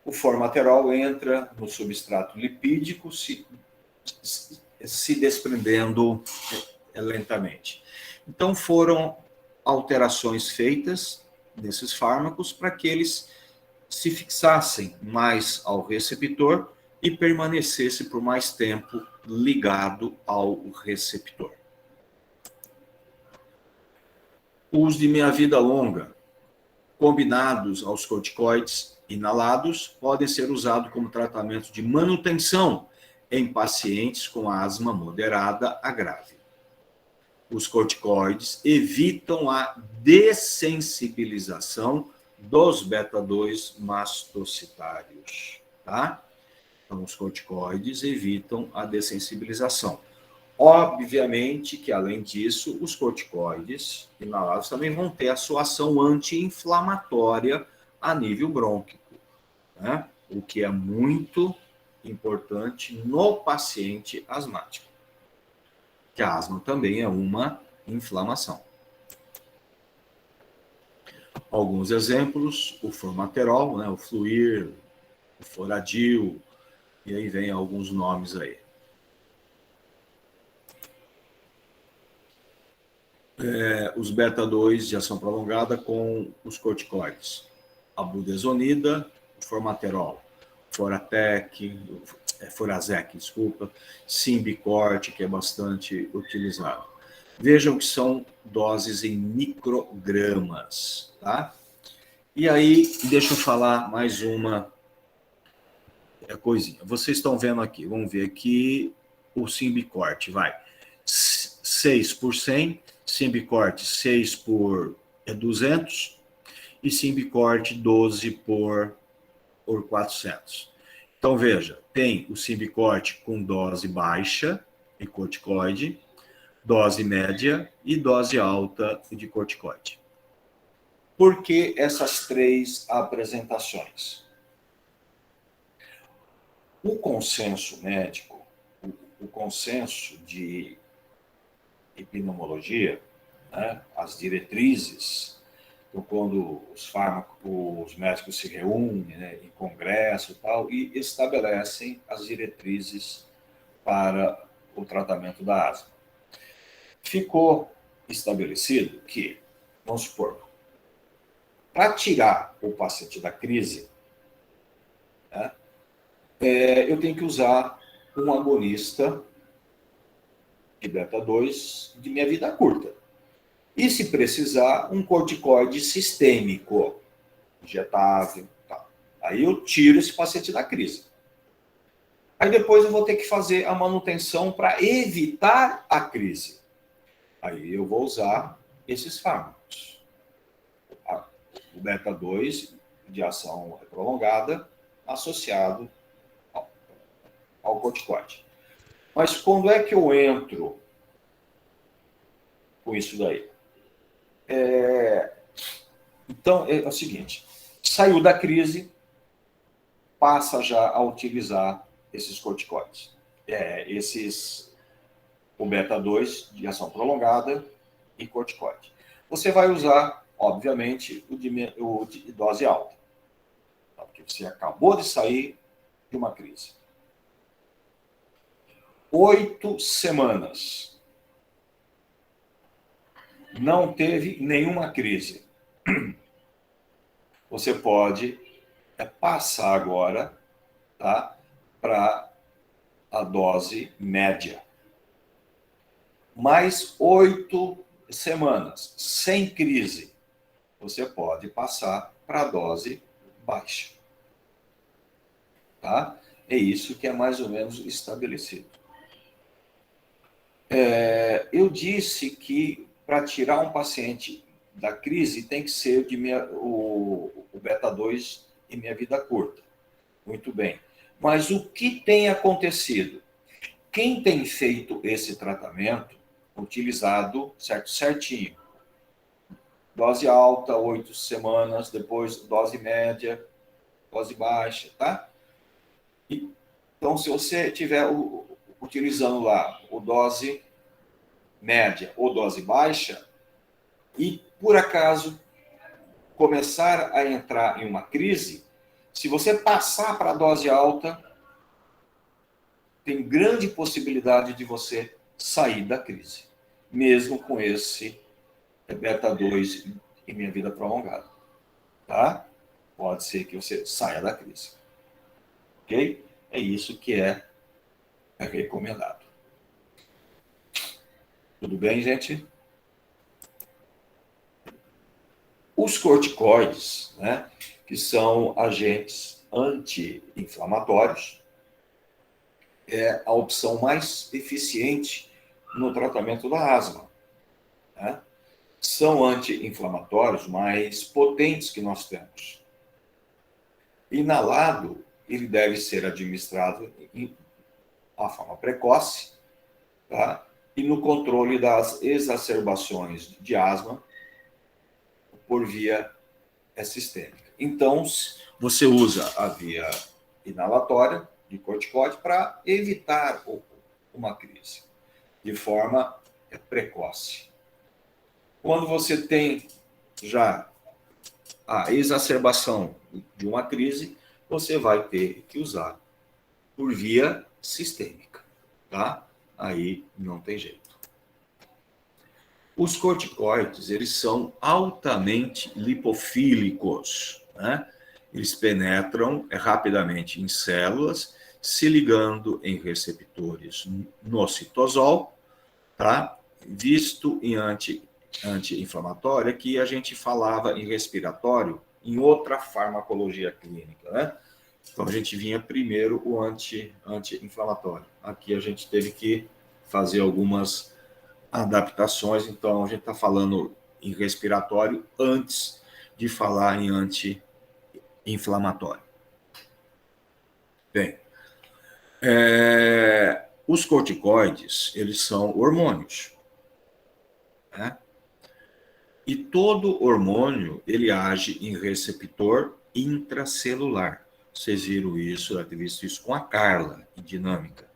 O formoterol entra no substrato lipídico, se desprendendo lentamente. Então, foram alterações feitas nesses fármacos para que eles se fixassem mais ao receptor e permanecesse por mais tempo ligado ao receptor. Os de meia-vida longa, combinados aos corticoides inalados, podem ser usados como tratamento de manutenção em pacientes com asma moderada a grave. Os corticoides evitam a dessensibilização dos beta-2 mastocitários, tá? Então, os corticoides evitam a dessensibilização. Obviamente que, além disso, os corticoides inalados também vão ter a sua ação anti-inflamatória a nível brônquico, né? O que é muito importante no paciente asmático, que a asma também é uma inflamação. Alguns exemplos: o formoterol, né, o Fluir, o Floradil, e aí vem alguns nomes aí. Os beta-2 de ação prolongada com os corticoides. A budesonida, o formoterol, Foratec, Forazec, desculpa, Symbicort, que é bastante utilizado. Vejam que são doses em microgramas, tá? E aí, deixa eu falar mais uma coisinha. Vocês estão vendo aqui, vamos ver aqui o Symbicort, vai. 6 por 100, Symbicort 6 por 200 e Symbicort 12 por 400. Então, veja, tem o Symbicort com dose baixa de corticoide, dose média e dose alta de corticoide. Por que essas três apresentações? O consenso médico, o consenso de epidemiologia, né, as diretrizes, então, quando os médicos se reúnem, né, em congresso e tal, e estabelecem as diretrizes para o tratamento da asma. Ficou estabelecido que, vamos supor, para tirar o paciente da crise, né, eu tenho que usar um agonista de beta-2 de meia vida curta. E, se precisar, um corticoide sistêmico, injetável. Tá. Aí eu tiro esse paciente da crise. Aí depois eu vou ter que fazer a manutenção para evitar a crise. Aí eu vou usar esses fármacos. O beta-2 de ação prolongada associado ao corticoide. Mas quando é que eu entro com isso daí? Então, é o seguinte, saiu da crise, passa já a utilizar esses corticoides. O beta-2 de ação prolongada e corticoide. Você vai usar, obviamente, o de dose alta, porque você acabou de sair de uma crise. 8 semanas. Não teve nenhuma crise. Você pode passar agora, tá, para a dose média. Mais 8 semanas, sem crise, você pode passar para a dose baixa. Tá? É isso que é mais ou menos estabelecido. Eu disse que para tirar um paciente da crise tem que ser o beta-2 em meia vida curta. Muito bem. Mas o que tem acontecido? Quem tem feito esse tratamento, utilizado certinho, dose alta, 8 semanas, depois dose média, dose baixa, tá? Então, se você estiver utilizando lá o dose média ou dose baixa, e por acaso começar a entrar em uma crise, se você passar para a dose alta, tem grande possibilidade de você sair da crise, mesmo com esse beta-2 em meia vida prolongada. Tá? Pode ser que você saia da crise. Ok? É isso que é recomendado. Tudo bem, gente? Os corticoides, né, que são agentes anti-inflamatórios, é a opção mais eficiente no tratamento da asma, né? São anti-inflamatórios mais potentes que nós temos. Inalado, ele deve ser administrado em uma forma precoce, tá? E no controle das exacerbações de asma por via sistêmica. Então, você usa a via inalatória de corticoide para evitar uma crise de forma precoce. Quando você tem já a exacerbação de uma crise, você vai ter que usar por via sistêmica, tá? Aí não tem jeito. Os corticoides, eles são altamente lipofílicos, né? Eles penetram rapidamente em células, se ligando em receptores no citosol, tá? Visto em anti-inflamatório, que a gente falava em respiratório, em outra farmacologia clínica, né? Então, a gente vinha primeiro o anti-inflamatório. Aqui a gente teve que fazer algumas adaptações, então a gente está falando em respiratório antes de falar em anti-inflamatório. Bem, os corticoides, eles são hormônios, né? E todo hormônio, ele age em receptor intracelular. Vocês viram isso, eu tenho visto isso com a Carla, em dinâmica,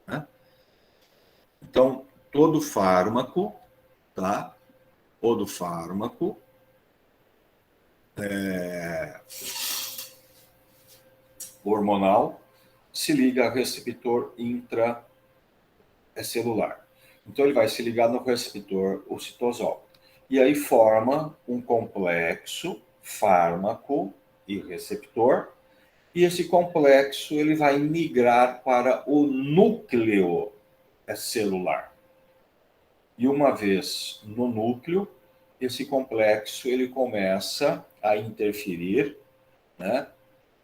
né? Então, todo fármaco, tá? Todo fármaco hormonal se liga a receptor intracelular. Então, ele vai se ligar no receptor ocitosol. E aí forma um complexo fármaco e receptor. E esse complexo ele vai migrar para o núcleo celular. E uma vez no núcleo, esse complexo ele começa a interferir, né,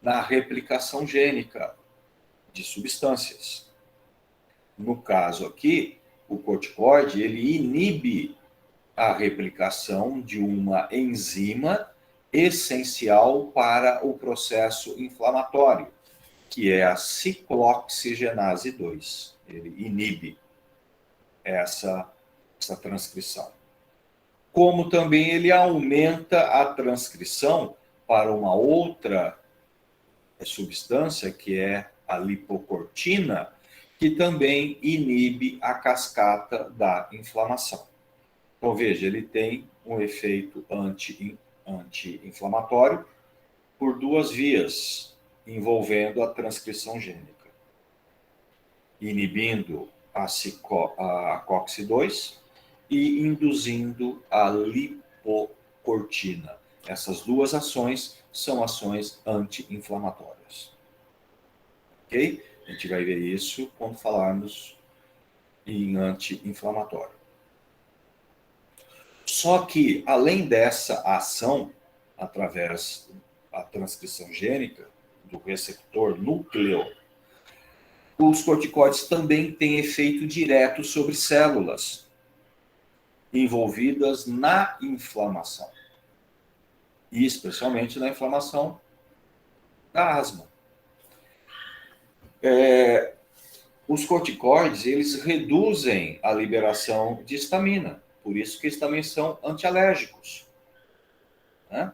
na replicação gênica de substâncias. No caso aqui, o corticoide ele inibe a replicação de uma enzima essencial para o processo inflamatório, que é a ciclooxigenase 2. Ele inibe essa transcrição. Como também ele aumenta a transcrição para uma outra substância, que é a lipocortina, que também inibe a cascata da inflamação. Então, veja, ele tem um efeito anti-inflamatório por duas vias, envolvendo a transcrição gênica. Inibindo a COX-2 e induzindo a lipocortina. Essas duas ações são ações anti-inflamatórias. Ok? A gente vai ver isso quando falarmos em anti-inflamatório. Só que, além dessa ação, através da transcrição gênica, do receptor núcleo, os corticoides também têm efeito direto sobre células envolvidas na inflamação. E especialmente na inflamação da asma. Os corticoides, eles reduzem a liberação de histamina. Por isso que eles também são antialérgicos, né?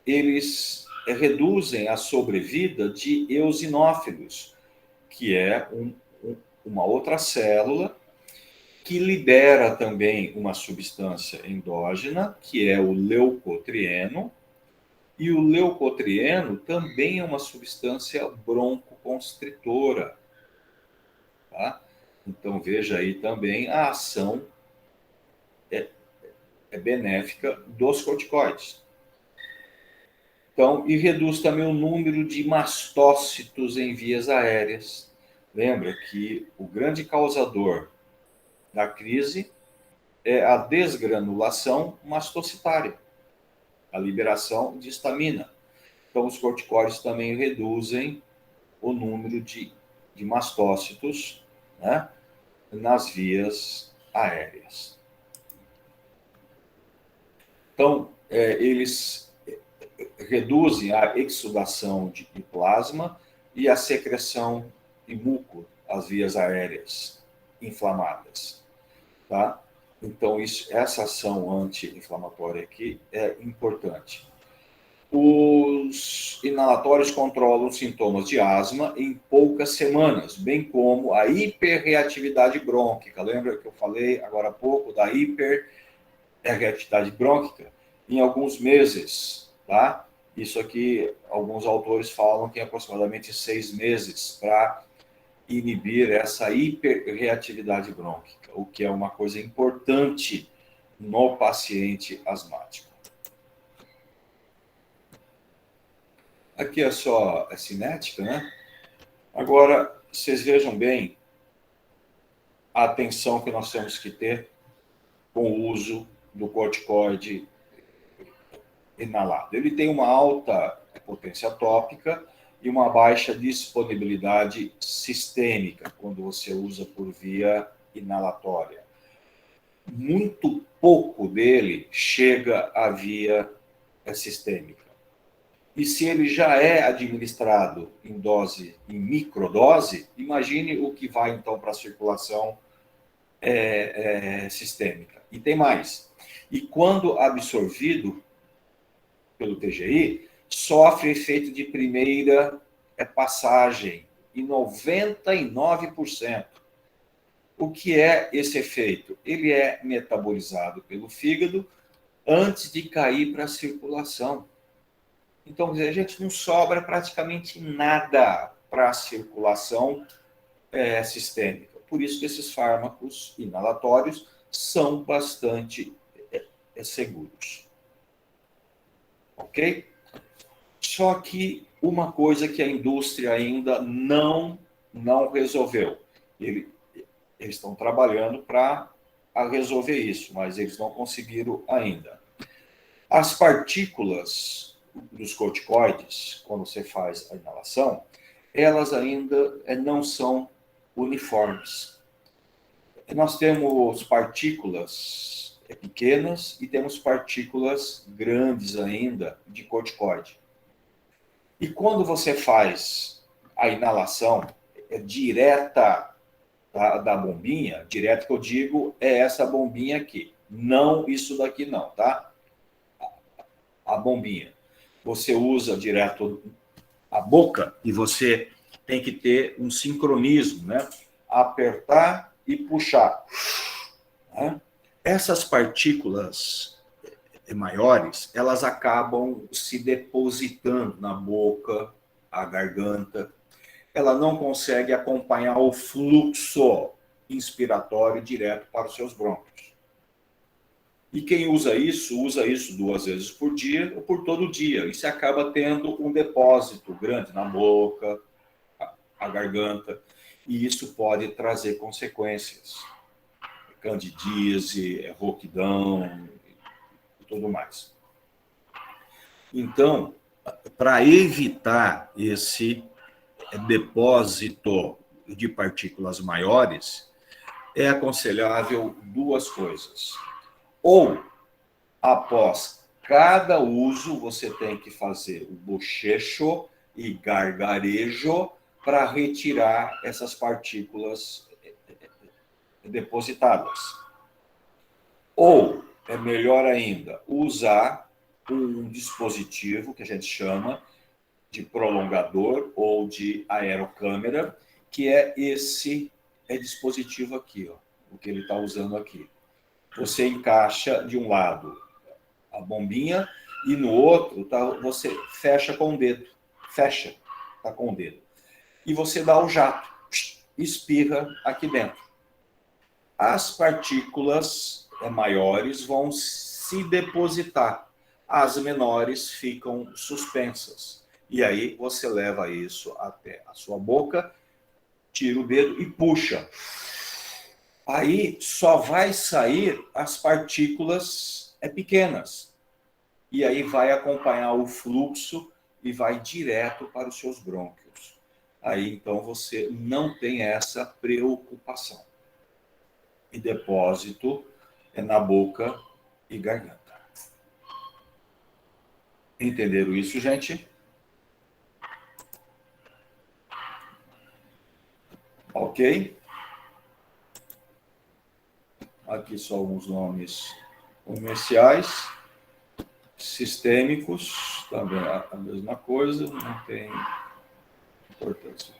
Eles reduzem a sobrevida de eosinófilos, que é uma outra célula que libera também uma substância endógena, que é o leucotrieno, e o leucotrieno também é uma substância broncoconstritora, tá? Então, veja aí também a ação benéfica dos corticoides. Então, e reduz também o número de mastócitos em vias aéreas. Lembra que o grande causador da crise é a desgranulação mastocitária. a liberação de histamina. Então, os corticóides também reduzem o número de mastócitos, né, nas vias aéreas. Então, eles reduzem a exsudação de plasma e a secreção de muco às vias aéreas inflamadas, tá? Então, essa ação anti-inflamatória aqui é importante. Os inalatórios controlam os sintomas de asma em poucas semanas, bem como a hiperreatividade brônquica. Lembra que eu falei agora há pouco da hiperreatividade brônquica? Em alguns meses, tá? Isso aqui, alguns autores falam que é aproximadamente 6 meses para inibir essa hiperreatividade brônquica, o que é uma coisa importante no paciente asmático. Aqui é só a cinética, né? Agora, vocês vejam bem a atenção que nós temos que ter com o uso do corticoide inalado. Ele tem uma alta potência tópica e uma baixa disponibilidade sistêmica, quando você usa por via inalatória. Muito pouco dele chega à via sistêmica. E se ele já é administrado em microdose, imagine o que vai, então, para a circulação sistêmica. E tem mais. E quando absorvido pelo TGI, sofre efeito de primeira passagem, em 99%. O que é esse efeito? Ele é metabolizado pelo fígado antes de cair para a circulação. Então, a gente não sobra praticamente nada para a circulação sistêmica. Por isso que esses fármacos inalatórios são bastante seguros. Ok? Só que uma coisa que a indústria ainda não resolveu. Eles estão trabalhando para resolver isso, mas eles não conseguiram ainda. As partículas dos corticoides, quando você faz a inalação, elas ainda não são uniformes. Nós temos partículas pequenas e temos partículas grandes ainda de corticoide. E quando você faz a inalação direta da bombinha, direto que eu digo é essa bombinha aqui, não isso daqui não, tá? A bombinha. Você usa direto a boca e você tem que ter um sincronismo, né? Apertar e puxar. Né? Essas partículas maiores, elas acabam se depositando na boca, a garganta. Ela não consegue acompanhar o fluxo inspiratório direto para os seus brônquios. E quem usa isso 2 vezes por dia ou por todo dia. E você acaba tendo um depósito grande na boca, a garganta, e isso pode trazer consequências. Candidíase, rouquidão e tudo mais. Então, para evitar esse depósito de partículas maiores, é aconselhável 2 coisas. Ou, após cada uso, você tem que fazer o bochecho e gargarejo para retirar essas partículas depositadas. Ou, é melhor ainda, usar um dispositivo que a gente chama de prolongador ou de aerocâmera, que é esse dispositivo aqui, ó, o que ele está usando aqui. Você encaixa de um lado a bombinha e no outro você fecha com o dedo. Fecha com o dedo. E você dá o jato, espirra aqui dentro. As partículas maiores vão se depositar. As menores ficam suspensas. E aí você leva isso até a sua boca, tira o dedo e puxa. Aí só vai sair as partículas pequenas. e aí vai acompanhar o fluxo e vai direto para os seus brônquios. Aí, então, você não tem essa preocupação. E depósito é na boca e garganta. Entenderam isso, gente? Ok? Aqui só alguns nomes comerciais. Sistêmicos, também a mesma coisa, não tem importância.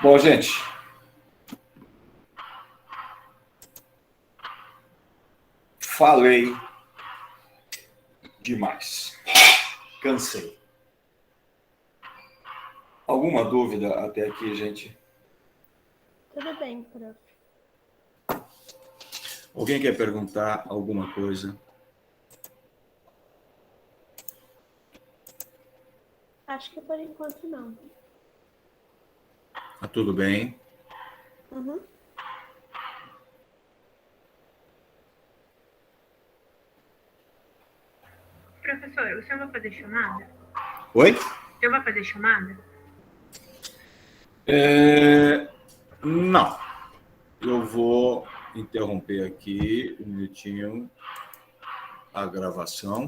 Bom, gente, falei demais. Cansei. Alguma dúvida até aqui, gente? Tudo bem, prof. Alguém quer perguntar alguma coisa? Acho que por enquanto não. Tá tudo bem? Uhum. Professor, o senhor vai fazer chamada? Oi? O senhor vai fazer chamada? Não. Eu vou interromper aqui um minutinho a gravação.